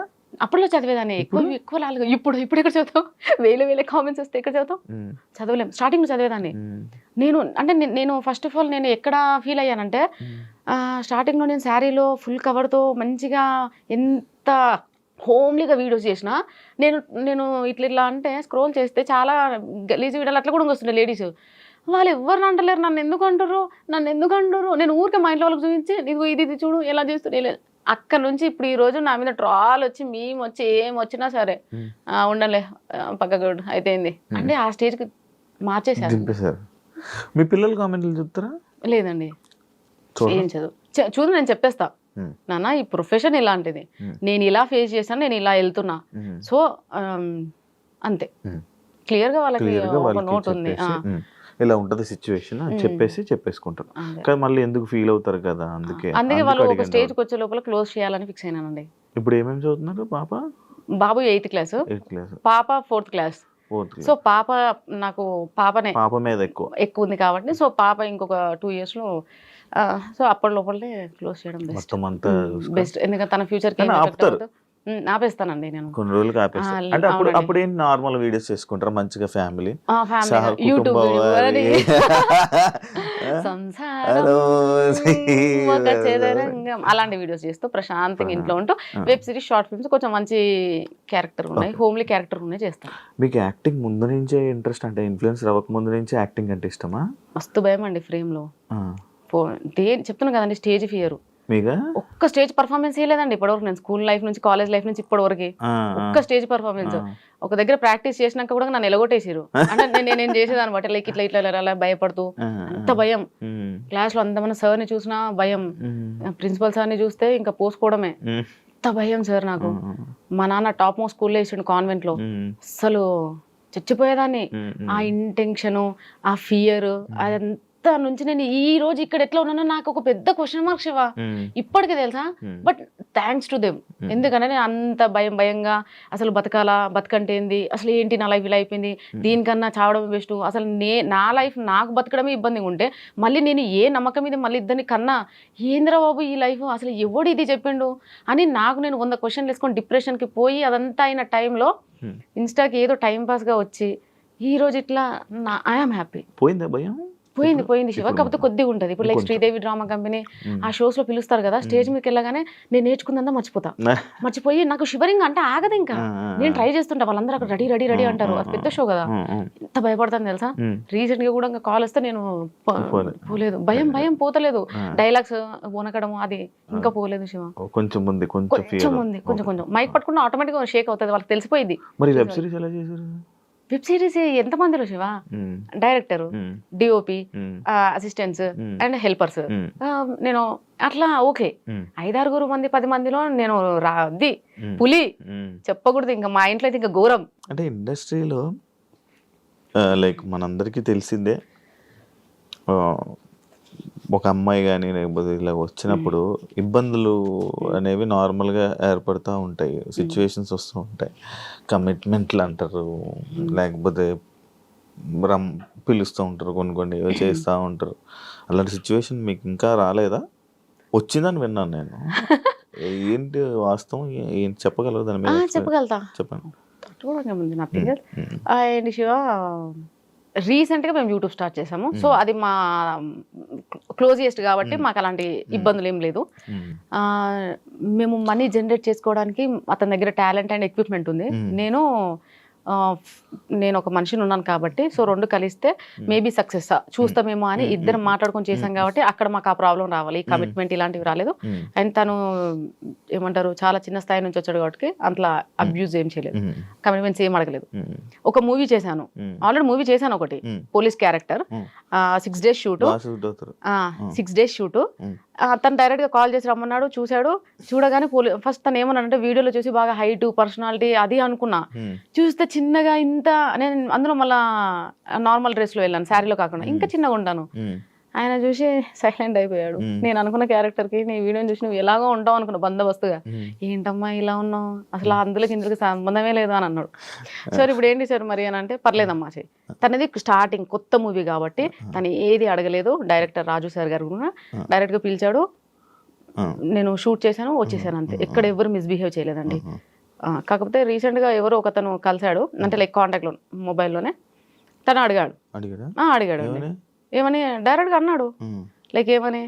అప్పట్లో చదివేదాన్ని ఎక్కువ లాగా. ఇప్పుడు ఎక్కడ చదువుతాం? వేల కామెంట్స్ వస్తే ఎక్కడ చదువుతాం? చదవలేం. స్టార్టింగ్ లో చదివేదాన్ని నేను ఫస్ట్ ఆఫ్ ఆల్ నేను ఎక్కడ ఫీల్ అయ్యానంటే స్టార్టింగ్ లో నేను శారీలో ఫుల్ కవర్ తో మంచిగా ఎంత హోమ్లీగా వీడియోస్ చేసిన నేను ఇట్లా అంటే స్క్రోల్ చేస్తే చాలా గలీజ్ వీడియోలు అట్లా కూడా వస్తున్నాయి లేడీస్. వాళ్ళు ఎవరు అంటలేరు, నన్ను ఎందుకు అంటారు. నేను ఊరికే మా ఇంట్లో వాళ్ళకి చూపించి ఇదిగో ఇది చూడు ఎలా చేస్తున్నా. అక్కడ నుంచి ఇప్పుడు ఈ రోజు నా మీద ట్రాల్ వచ్చి మేము వచ్చి ఏం వచ్చినా సరే ఉండలే పక్కకు అయితేంది అంటే ఆ స్టేజ్ కి మార్చేసారు. మీ పిల్లలు కామెంట్లు చెప్తారా? లేదండి, ఏం చూడు నేను చెప్పేస్తా నాన్న ఈ ప్రొఫెషన్ ఇలాంటిది, నేను ఇలా ఫేస్ చేశాను, నేను ఇలా వెళ్తున్నా. సో అంతే క్లియర్ గా వాళ్ళకి ఒక నోట్ ఉంది, ఇలా ఉంటది సిచ్యువేషన్ చెప్పేసుకుంటారు. కానీ మళ్ళీ ఎందుకు ఫీల్ అవుతారు కదా, అందుకే వాళ్ళు ఒక స్టేజ్ కి వచ్చే లోపల క్లోజ్ చేయాలని ఫిక్స్ అయినానండి. ఇప్పుడు ఏమేమి చదువుతున్నారు? బాబు 8th క్లాస్, పాప 4th క్లాస్. సో పాప నాకు పాప మీద ఎక్కువ ఉంది కాబట్టి సో పాప ఇంకొక 2 years లో సో అప్పటి లోపలే క్లోజ్ చేయడం బెస్ట్. ఎందుకంటే తన ఫ్యూచర్ కి ఆపేస్తానండి నేను కొన్ని రోజులకి. అంటే అప్పుడు ఏంటి నార్మల్ వీడియోస్ చేసుకుంటారు మంచిగా ఫ్యామిలీ యూట్యూబ్ అలాంటి వీడియోస్ చేస్తూ ప్రశాంతంగా ఇంట్లో ఉంటూ వెబ్ సిరీస్ షార్ట్ ఫిల్మ్స్ కొంచెం మంచి క్యారెక్టర్ ఉన్నాయి, హోమ్లీ క్యారెక్టర్ ఉన్నాయి చేస్తాను. మీకు యాక్టింగ్ ముందు నుంచే ఇంట్రెస్ట్ అంటే ఇన్ఫ్లుయెన్స్ అవ్వక ముందు నుంచే యాక్టింగ్ అంటే ఇష్టమా? మస్తు భయం అండి ఫ్రేమ్ లో. చెప్తున్నాను కదండి స్టేజ్ ఫియర్. ఒక్క స్టేజ్ పర్ఫార్మెన్స్ లేదండి ఇప్పటివరకు. నేను స్కూల్ లైఫ్ నుంచి కాలేజ్ లైఫ్ నుంచి ఇప్పటి వరకు ఒక్క స్టేజ్ పర్ఫార్మెన్స్. ఒక దగ్గర ప్రాక్టీస్ చేసినాక కూడా నన్ను ఎలగొట్టేసారు. అంటే నేను చేసేదాన్ని బట్టి లైక్ ఇట్లా అలా భయపడుతూ అంత భయం. క్లాస్ లో అంతమంది సార్ ని చూసినా భయం, ప్రిన్సిపల్ సార్ ని చూస్తే ఇంకా పోసుకోవడమే. అంత భయం సార్ నాకు. మా నాన్న టాప్ మోస్ట్ స్కూల్లో వేసిండు కాన్వెంట్ లో. అసలు చచ్చిపోయేదాన్ని. ఆ ఇంటెన్షన్, ఆ ఫియర్, అదంతా నుంచి నేను ఈ రోజు ఇక్కడ ఎట్లా ఉన్నానో నాకు ఒక పెద్ద క్వశ్చన్ మార్క్ శివ ఇప్పటికే తెలుసా. But thanks to them. ఎందుకంటే నేను అంత భయంగా అసలు బతకంటే ఏంది, అసలు ఏంటి నా లైఫ్ ఇలా అయిపోయింది, దీనికన్నా చావడం బెస్ట్, అసలు నా లైఫ్ నాకు బతకడమే ఇబ్బందిగా ఉంటే మళ్ళీ నేను ఏ నమ్మకం మీద మళ్ళీ ఇద్దరిని కన్నా ఏంద్రా బాబు ఈ లైఫ్, అసలు ఎవడు ఇది చెప్పిండు అని నాకు నేను 100 క్వశ్చన్లు వేసుకొని డిప్రెషన్కి పోయి అదంతా అయిన టైంలో ఇన్స్టాకి ఏదో టైం పాస్గా వచ్చి ఈ రోజు ఇట్లా ఐఎమ్ హ్యాపీ. పోయిందా భయం? పోయింది శివ, కాకపోతే కొద్దిగా ఉంటుంది. ఇప్పుడు లైక్ శ్రీదేవి డ్రామా కంపెనీ ఆ షోస్ లో పిలుస్తారు కదా, స్టేజ్ మీదకి వెళ్ళగానే నేను నేర్చుకుందా మర్చిపోయి నాకు షివరింగ్ అంటే ఆగదు. ఇంకా నేను ట్రై చేస్తుంటా, వాళ్ళందరూ అక్కడ రెడీ అంటారు. అది పెద్ద షో కదా, ఎంత భయపడతాను తెలుసా. రీసెంట్ గా కూడా కాల్ వస్తే నేను పోలేదు, భయం పోతలేదు. డైలాగ్స్ వనకడం అది ఇంకా పోలేదు శివ. కొంచెం మైక్ పట్టుకున్న ఆటోమేటిక్ గా షేక్ అవుతుంది, వాళ్ళకి తెలిసిపోయింది. వెబ్ సిరీస్ ఎంత మందిలో Shiva, director, DOP, assistants and helpers. నేను అట్లా ఓకే 5-6 మంది 10 మందిలో నేను పులి చెప్పకూడదు. ఇంకా మా ఇంట్లో అయితే ఇంకా ఘోరం. అంటే ఇండస్ట్రీలో లైక్ మనందరికీ తెలిసిందే, ఒక అమ్మాయి కానీ లేకపోతే ఇలా వచ్చినప్పుడు ఇబ్బందులు అనేవి నార్మల్గా ఏర్పడుతూ ఉంటాయి, సిచ్యువేషన్స్ వస్తూ ఉంటాయి. కమిట్మెంట్లు అంటారు, లేకపోతే పిలుస్తూ ఉంటారు, కొన్ని చేస్తూ ఉంటారు. అలాంటి సిచ్యువేషన్ మీకు ఇంకా రాలేదా? వచ్చిందని విన్నాను నేను. ఏంటి వాస్తవం, ఏంటి చెప్పగలరు దాని మీద? చెప్పగలుగుతా, చెప్పండి. అండ్ శివ రీసెంట్గా మేము యూట్యూబ్ స్టార్ట్ చేసాము. సో అది మా క్లోజియెస్ట్ కాబట్టి మాకు అలాంటి ఇబ్బందులు ఏం లేదు. మేము మనీ జనరేట్ చేసుకోవడానికి అతని దగ్గర టాలెంట్ అండ్ ఎక్విప్మెంట్ ఉంది. నేను నేను ఒక మనిషిని ఉన్నాను కాబట్టి సో 2 కలిస్తే మేబీ సక్సెస్ చూస్తామేమో అని ఇద్దరం మాట్లాడుకొని చేసాం కాబట్టి అక్కడ మాకు ఆ ప్రాబ్లం రావాలి, ఈ కమిట్మెంట్ ఇలాంటివి రాలేదు. అండ్ తను ఏమంటారు చాలా చిన్న స్థాయి నుంచి వచ్చాడు కాబట్టి అట్లా అబ్యూజ్ ఏం చేయలేదు, కమిట్మెంట్స్ ఏం అడగలేదు. ఒక మూవీ చేశాను, ఆల్రెడీ మూవీ చేశాను ఒకటి, police character, 6 days shoot, 6 days shoot. తను డైరెక్ట్ గా కాల్ చేసి రమ్మన్నాడు, చూశాడు. చూడగానే ఫస్ట్ తను ఏమన్నాడంటే వీడియోలో చూసి బాగా హైట్ పర్సనాలిటీ అది అనుకున్నా, చూస్తే చిన్నగా ఇంత, నేను అందులో మళ్ళా నార్మల్ డ్రెస్ లో వెళ్ళాను, శారీలో కాకుండా ఇంకా చిన్నగా ఉంటాను. ఆయన చూసి సైలెంట్ అయిపోయాడు. నేను అనుకున్న క్యారెక్టర్ కి నీ వీడియోని చూసి నువ్వు ఎలాగో ఉంటావు అనుకున్నా బందోబస్తుగా, ఏంటమ్మా ఇలా ఉన్నావు, అసలు అందులోకి ఇందులోకి సంబంధమే లేదు అని అన్నాడు. సార్ ఇప్పుడు ఏంటి సార్ మరి అని అంటే, పర్లేదమ్మా చెయ్యి. తనది స్టార్టింగ్ కొత్త మూవీ కాబట్టి తను ఏది అడగలేదు. డైరెక్టర్ రాజు సార్ గారు కూడా డైరెక్ట్ గా పిలిచాడు, నేను షూట్ చేశాను, వచ్చేసాను అంతే. ఎక్కడ ఎవరు మిస్బిహేవ్ చేయలేదండి. కాకపోతే రీసెంట్ గా ఎవరో ఒకతను కలిశాడు, అంటే లైక్ కాంటాక్ట్ లో మొబైల్లోనే. తను అడిగాడు ఏమని, డైరెక్ట్ గా అన్నాడు లైక్ ఏమని,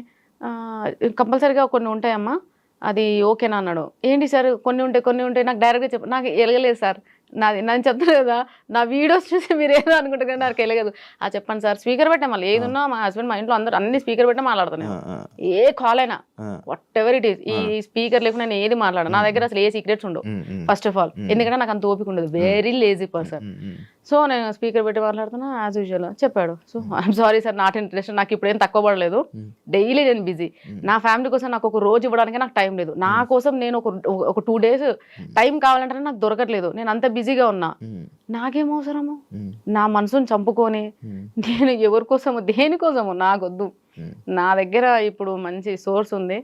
కంపల్సరీగా కొన్ని ఉంటాయమ్మా అది ఓకేనా అన్నాడు. ఏంటి సార్ కొన్ని ఉంటాయి నాకు డైరెక్ట్గా చెప్పు. నాకు ఎలగలేదు సార్, నేను చెప్తాను కదా, నా వీడియోస్ చూసి మీరు ఏదో అనుకుంటారు కానీ నాకు వెళ్ళగదు. చెప్పండి సార్, స్పీకర్ పెట్టా, మళ్ళీ ఏది ఉన్నా మా హస్బెండ్ మా ఇంట్లో అందరూ అన్ని స్పీకర్ పెట్టే మాట్లాడతాను. ఏ కాల్ అయినా వాట్ ఎవర్ ఇట్ ఈస్, ఈ స్పీకర్ లేకుండా నేను ఏది మాట్లాడను. నా దగ్గర అసలు ఏ సీక్రెట్స్ ఉండవు ఫస్ట్ ఆఫ్ ఆల్, ఎందుకంటే నాకు అంత ఓపిక ఉండదు, వెరీ లేజీ పర్సన్. సో నేను స్పీకర్ పెట్టి మాట్లాడుతున్నా యాజ్ యూజువల్. చెప్పాడు, so I'm sorry sir, not interest, నాకు ఇప్పుడు ఏం తక్కువ పడలేదు, డైలీ నేను బిజీ, నా ఫ్యామిలీ కోసం నాకు ఒక రోజు ఇవ్వడానికి నాకు టైం లేదు, నా కోసం నేను ఒక 2 days టైం కావాలంటే నాకు దొరకట్లేదు, నేను అంత బిజీగా ఉన్నా. నాకేం అవసరము, నా మనసుని చంపుకొని నేను ఎవరి కోసము దేనికోసము నాకొద్దు. నా దగ్గర ఇప్పుడు మంచి సోర్స్ ఉంది,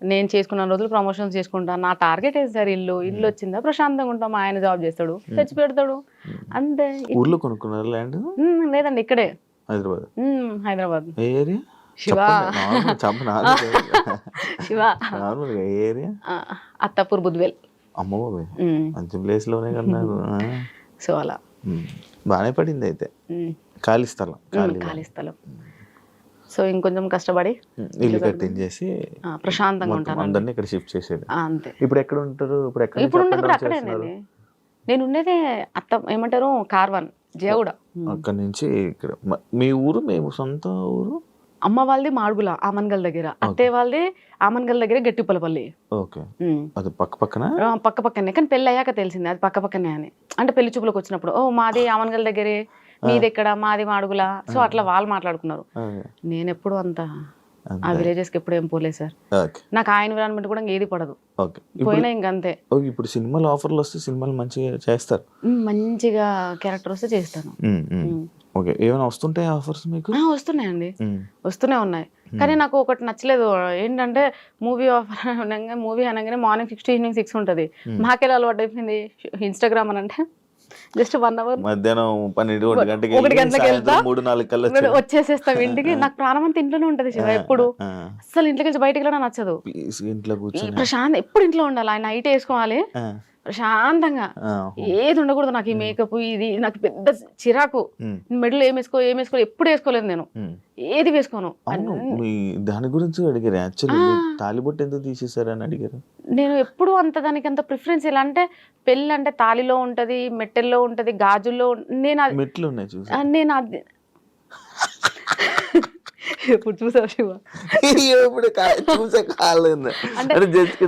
నేను చేసుకున్న రోజులు ప్రమోషన్స్ చేసుకుంటా. నా టార్గెట్ ఏంటి సార్, ఇల్లు వచ్చిందా ప్రశాంతంగా ఉంటాం, ఆయన జాబ్ చేస్తాడు, తెచ్చి పెడతాడు అంతే. ఊర్లో కొనుక్కున్నారు ల్యాండ్? లేదండి, ఇక్కడే హైదరాబాద్. శివ అత్తాపూర్ బుద్వేల్. అమ్మ బాబాయ్, మంచి ప్లేస్ లోనే కన్నారు. సో అలా బాగానే పడింది అయితే. ఖాళీ స్థలం. సో ఇంకొంచెం కష్టపడి ఇల్లు కట్టించేసి ప్రశాంతంగా ఉంటాను. అందరినీ ఇక్కడ షిఫ్ట్ చేసేది. అంతే. ఇప్పుడు ఎక్కడ ఉంటారు? ఇప్పుడు ఉండేది అక్కడేనండి. నేను ఉండేది ఏమంటారు కార్వాన్, జయగూడ. అక్కడ నుంచి ఇక్కడ మీ ఊరు? మేము సొంత ఊరు. అమ్మ వాళ్ళది మాడుగుల ఆమన్గల్ దగ్గర, అత్తయ్య వాళ్ళది ఆమన్గల్ దగ్గర గట్టిపల్లపల్లి. ఓకే, అది పక్కనే కానీ పెళ్ళి అయ్యాక తెలిసింది అది పక్కనే అని. అంటే పెళ్లి చూపులకు వచ్చినప్పుడు ఓ మాది ఆమన్గల్ దగ్గరే, మీది ఎక్కడ, మాది మాడుగుల. సో అట్లా వాళ్ళు మాట్లాడుకున్నారు. నేను ఎప్పుడు అంత ఆ విలేజెస్ కి ఎప్పుడు ఏం పోలేదు సార్. నాకు ఆ ఎన్విరాన్మెంట్ కూడా ఏది పడదు, పోయినా ఇంకంతే. ఇప్పుడు సినిమాలు ఆఫర్లు వస్తే సినిమాలు మంచిగా చేస్తారు, మంచిగా క్యారెక్టర్ వస్తే చేస్తాను. ఓకే, ఏమైనా వస్తుంటాయి ఆఫర్స్ మీకు? వస్తున్నాయండి, వస్తూనే ఉన్నాయి. కానీ నాకు ఒకటి నచ్చలేదు ఏంటంటే, మూవీ ఆఫర్ అనగానే మార్నింగ్ 6 to evening 6 ఉంటుంది. మాకెలా అలవాటు అయిపోయింది ఇన్స్టాగ్రామ్ అని అంటే జస్ట్ 1 hour మధ్యాహ్నం 1 గంటకి వెళ్తా, 3-4 కల్లా వచ్చేసేస్తాం ఇంటికి. నాకు ప్రాణం అంతా ఇంట్లోనే ఉంటది శివ, ఎప్పుడు అసలు ఇంట్లోకి వెళ్ళి బయటకి వెళ్ళడం నచ్చదు. ఇంట్లో కూర్చొని ప్రశాంత్ ఎప్పుడు ఇంట్లో ఉండాలి, ఆయన నైట్ వేసుకోవాలి ప్రశాంతంగా, ఏది ఉండకూడదు. నాకు ఈ మేకప్ ఇది నాకు పెద్ద చిరాకు. మెడలు ఏమేసుకో ఎప్పుడు వేసుకోలేదు నేను, ఏది వేసుకోను. దాని గురించి అడిగారు యాక్చువల్లీ, తాలిబొట్టు ఎందుకు తీసేసారని అడిగారు. నేను ఎప్పుడు దానికి అంత ప్రిఫరెన్స్ ఎలా అంటే, పెళ్ళి అంటే తాలిలో ఉంటది, మెట్టెల్లో ఉంటది, గాజుల్లో. నేను మెట్లు ఉన్నాయి చూసి నేను అది ఎప్పుడు చూసావు శివ? ఎప్పుడు చూసా కాలేదు అంటే జస్ట్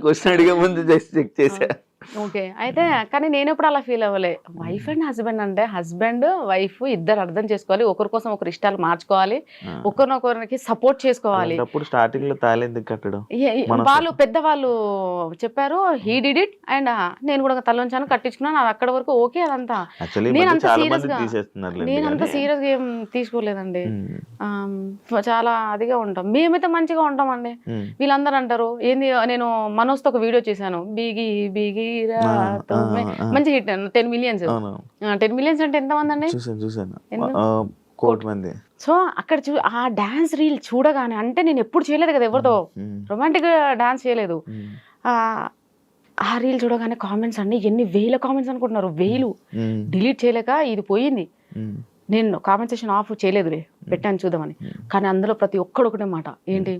క్వశ్చన్ అడిగే ముందు జస్ట్ చెక్ చేసా. ఓకే, అయితే కానీ నేను ఎప్పుడు అలా ఫీల్ అవ్వలే. వైఫ్ అండ్ హస్బెండ్ అంటే హస్బెండ్ వైఫ్ ఇద్దరు అర్థం చేసుకోవాలి, ఒకరి కోసం ఒకరు ఇష్టాలు మార్చుకోవాలి, ఒకరినొకరికి సపోర్ట్ చేసుకోవాలి. స్టార్టింగ్ లో తాళి ఎందుకు కట్టడం? వాళ్ళు పెద్దవాళ్ళు చెప్పారు, హీ డిడ్ ఇట్ అండ్ నేను కూడా తలొంచాను, కట్టించుకున్నాను, అది అక్కడ వరకు ఓకే. అదంతా నేను అంత సీరియస్ గా ఏం తీసుకోలేదండి. చాలా అదిగా ఉంటాం, మేమైతే మంచిగా ఉంటామండి. వీళ్ళందరూ అంటారు ఏంది, నేను మనోజ్తో ఒక వీడియో చేశాను, బీగి మంచి హిట్, 10 millions. 10 millions అంటే ఎంత మంది అండి? సో అక్కడ ఆ డాన్స్ రీల్ చూడగానే, అంటే నేను ఎప్పుడు చేయలేదు కదా ఎవరితో రొమాంటిక్ డాన్స్ చేయలేదు, ఆ రీల్ చూడగానే కామెంట్స్ అన్ని ఎన్ని వేల కామెంట్స్ అనుకుంటున్నారు, వేలు. డిలీట్ చేయలేక ఇది పోయింది. నేను కామెంట్ సెక్షన్ ఆఫ్ చేయలేదులే, పెట్టాను చూద్దామని. కానీ అందులో ప్రతి ఒక్కడు ఒకటే మాట ఏంటి,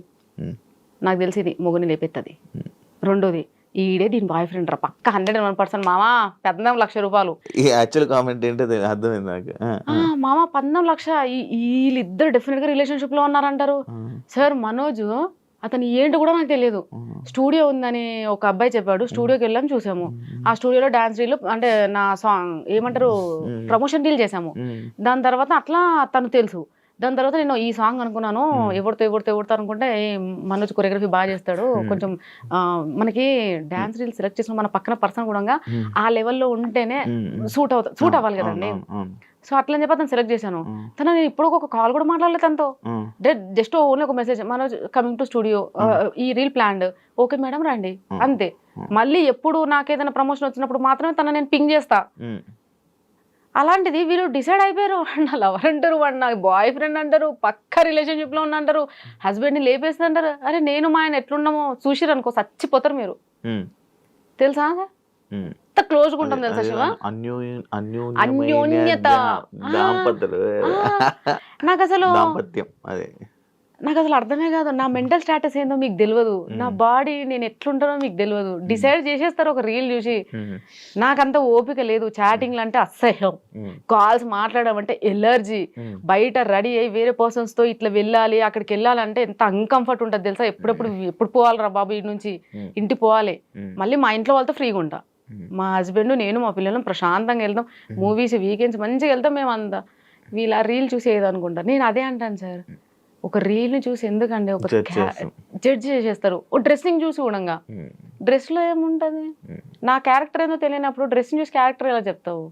నాకు తెలిసి ఇది మొగుని లేపెత్తది, రెండోది ఈడే దీని బాయ్ ఫ్రెండ్ రా పక్క 101% మామా 14 లక్ష రూపాయలు. ఈ యాక్చువల్ కామెంట్ ఏంటో అర్థమైంది నాకు. మామా 14 లక్ష వీళ్ళిద్దరు డెఫినెట్ గా రిలేషన్షిప్ లో ఉన్నారంటారు. సార్ మనోజ్ అతను ఏంటో కూడా నాకు తెలియదు. స్టూడియో ఉందని ఒక అబ్బాయి చెప్పాడు, స్టూడియోకి వెళ్ళాము చూసాము. ఆ స్టూడియోలో డాన్స్ రీల్ అంటే నా సాంగ్ ఏమంటారు ప్రమోషన్ డీల్ చేసాము. దాని తర్వాత అట్లా తను తెలుసు. దాని తర్వాత నేను ఈ సాంగ్ అనుకున్నాను ఎవరితో అనుకుంటే మనోజ్ కొరియోగ్రఫీ బాగా చేస్తాడు, కొంచెం మనకి డాన్స్ రీల్ సెలెక్ట్ చేసిన మన పక్కన పర్సన్ కూడా ఆ లెవెల్లో ఉంటేనే సూట్ అవ్వాలి కదండి. సో అట్లా అని చెప్పి అతను సెలెక్ట్ చేశాను. తను నేను ఇప్పుడు ఒక కాల్ కూడా మాట్లాడలేదు తనతో. జస్ట్ ఓన్లీ ఒక message, Manoj coming to studio, ఈ రీల్ ప్లాన్డ్, ఓకే మేడం రండి అంతే. మళ్ళీ ఎప్పుడు నాకేదైనా ప్రమోషన్ వచ్చినప్పుడు మాత్రమే తన నేను పింగ్ చేస్తా. అలాంటిది వీళ్ళు డిసైడ్ అయిపోయారు, నా లవర్ అంటారు, వాడు నా బాయ్ ఫ్రెండ్ అంటారు, పక్క రిలేషన్షిప్ లో ఉన్న అంటారు, హస్బెండ్ ని లేపేస్తుంది అంటారు. అరే నేను మా ఆయన ఎట్లున్నామో చూసిరు అనుకో చచ్చిపోతారు మీరు. తెలుసా ఎంత క్లోజ్ గా ఉంటాం తెలుసా శివ, అన్యోన్యత. నాకు అసలు అర్థమే కాదు, నా మెంటల్ స్టాటస్ ఏందో మీకు తెలియదు, నా బాడీ నేను ఎట్లుంటానో మీకు తెలియదు. డిసైడ్ చేసేస్తారు ఒక రీల్ చూసి. నాకంత ఓపిక లేదు, చాటింగ్లు అంటే అసహ్యం, కాల్స్ మాట్లాడడం అంటే ఎలర్జీ. బయట రెడీ అయ్యి వేరే పర్సన్స్ తో ఇట్లా వెళ్ళాలి అక్కడికి వెళ్ళాలంటే ఎంత అన్కంఫర్ట్ ఉంటుంది తెలుసా. ఎప్పుడు పోవాలరా బాబు ఇంటి నుంచి, ఇంటికి పోవాలి, మళ్ళీ మా ఇంట్లో వాళ్ళతో ఫ్రీగా ఉంటా. మా హస్బెండ్ నేను మా పిల్లలు ప్రశాంతంగా వెళ్తాం, మూవీస్ వీకెండ్స్ మంచిగా వెళ్తాం మేము అంతా. వీళ్ళ రీల్ చూసి ఏదనుకుంటా. నేను అదే అంటాను సార్, ఒక రీల్ ని చూసి ఎందుకండి ఒక జడ్జ్ చేసేస్తారు. ఓ డ్రెస్సింగ్ చూసి కూడా, డ్రెస్ లో ఏముంటది, నా క్యారెక్టర్ ఏందో తెలియనప్పుడు డ్రెస్సింగ్ చూసి క్యారెక్టర్ ఎలా చెప్తావు?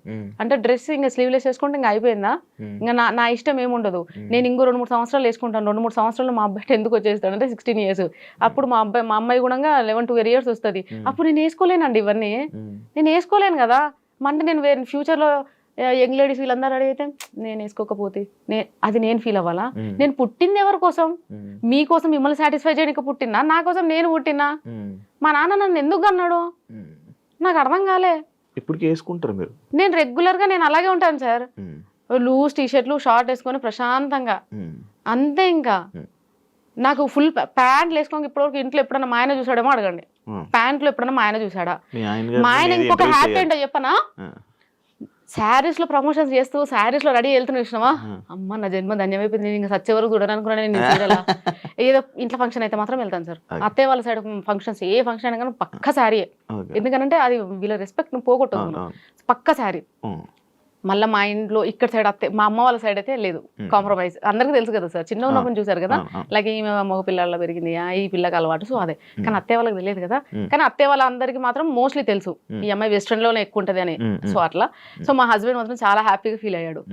అంటే డ్రెస్ ఇంకా స్లీవ్లెస్ వేసుకుంటే ఇంకా అయిపోయిందా? ఇంకా నా ఇష్టం ఏముండదు. నేను ఇంకో 2-3 సంవత్సరాలు వేసుకుంటాను, 2-3 సంవత్సరాలు మా అబ్బాయి ఎందుకు వచ్చేస్తాడు అంటే 16 years. అప్పుడు మా అమ్మాయి కూడా 11-12 years వస్తుంది. అప్పుడు నేను వేసుకోలేనండి ఇవన్నీ, నేను వేసుకోలేను కదా. అంటే నేను ఫ్యూచర్ లో యంగ్ లేడీస్ వీళ్ళందరూ అడిగితే నేను వేసుకోకపోతే అది నేను ఫీల్ అవ్వాలా? నేను పుట్టింది ఎవరి కోసం? మీకోసం, మిమ్మల్ని సాటిస్ఫై చేయడానికి పుట్టినా, నా కోసం నేను పుట్టినా? మా నాన్న నన్ను ఎందుకు అన్నాడు నాకు అర్థం కాలే. ఇప్పుడు వేసుకుంటారు మీరు? నేను రెగ్యులర్ గా నేను అలాగే ఉంటాను సార్, లూజ్ టీషర్ట్లు షార్ట్ వేసుకొని ప్రశాంతంగా అంతే. ఇంకా నాకు ఫుల్ ప్యాంట్లు వేసుకోక ఇప్పటివరకు ఇంట్లో ఎప్పుడన్నా మా ఆయన చూసాడేమో అడగండి, ప్యాంట్లు ఎప్పుడన్నా మా ఆయన చూసాడా? మా ఆయన ఇంకొక హ్యాపీ ఏంటో చెప్పనా, శారీస్ లో ప్రమోషన్స్ చేస్తూ శారీస్ లో రెడీ వెళ్తున్నా చూసినావా, అమ్మ నా జన్మ ధన్యమైపోయింది, నేను ఇంకా సచ్చే వరకు చూడాలనుకున్నాను. నేను చీరలా ఏదో ఇంట్లో ఫంక్షన్ అయితే మాత్రం వెళ్తాను సార్. అత్తయ్య వాళ్ళ సైడ్ ఫంక్షన్స్ ఏ ఫంక్షన్ అయినా కానీ పక్క శారీ, ఎందుకంటే అది వీళ్ళ రెస్పెక్ట్ నువ్వు పోగొట్టదు, పక్క శారీ. మళ్ళీ మా ఇంట్లో ఇక్కడ సైడ్ మా అమ్మ వాళ్ళ సైడ్ అయితే లేదు కాంప్రమైజ్. అందరికీ తెలుసు కదా సార్, చిన్న ఉన్నప్పుడు చూసారు కదా, లైక్ ఈమె మగ పిల్లల్లో పెరిగింది, ఈ పిల్లకి అలవాటు, సో అదే. కానీ అత్తయ్య వాళ్ళకి తెలియదు కదా. కానీ అత్తయ్య వాళ్ళందరికీ మాత్రం మోస్ట్లీ తెలుసు ఈ అమ్మాయి వెస్ట్రన్ లోనే ఎక్కువ ఉంటది అని. సో అట్లా. సో మా హస్బెండ్ మాత్రం చాలా హ్యాపీగా ఫీల్ అయ్యాడు.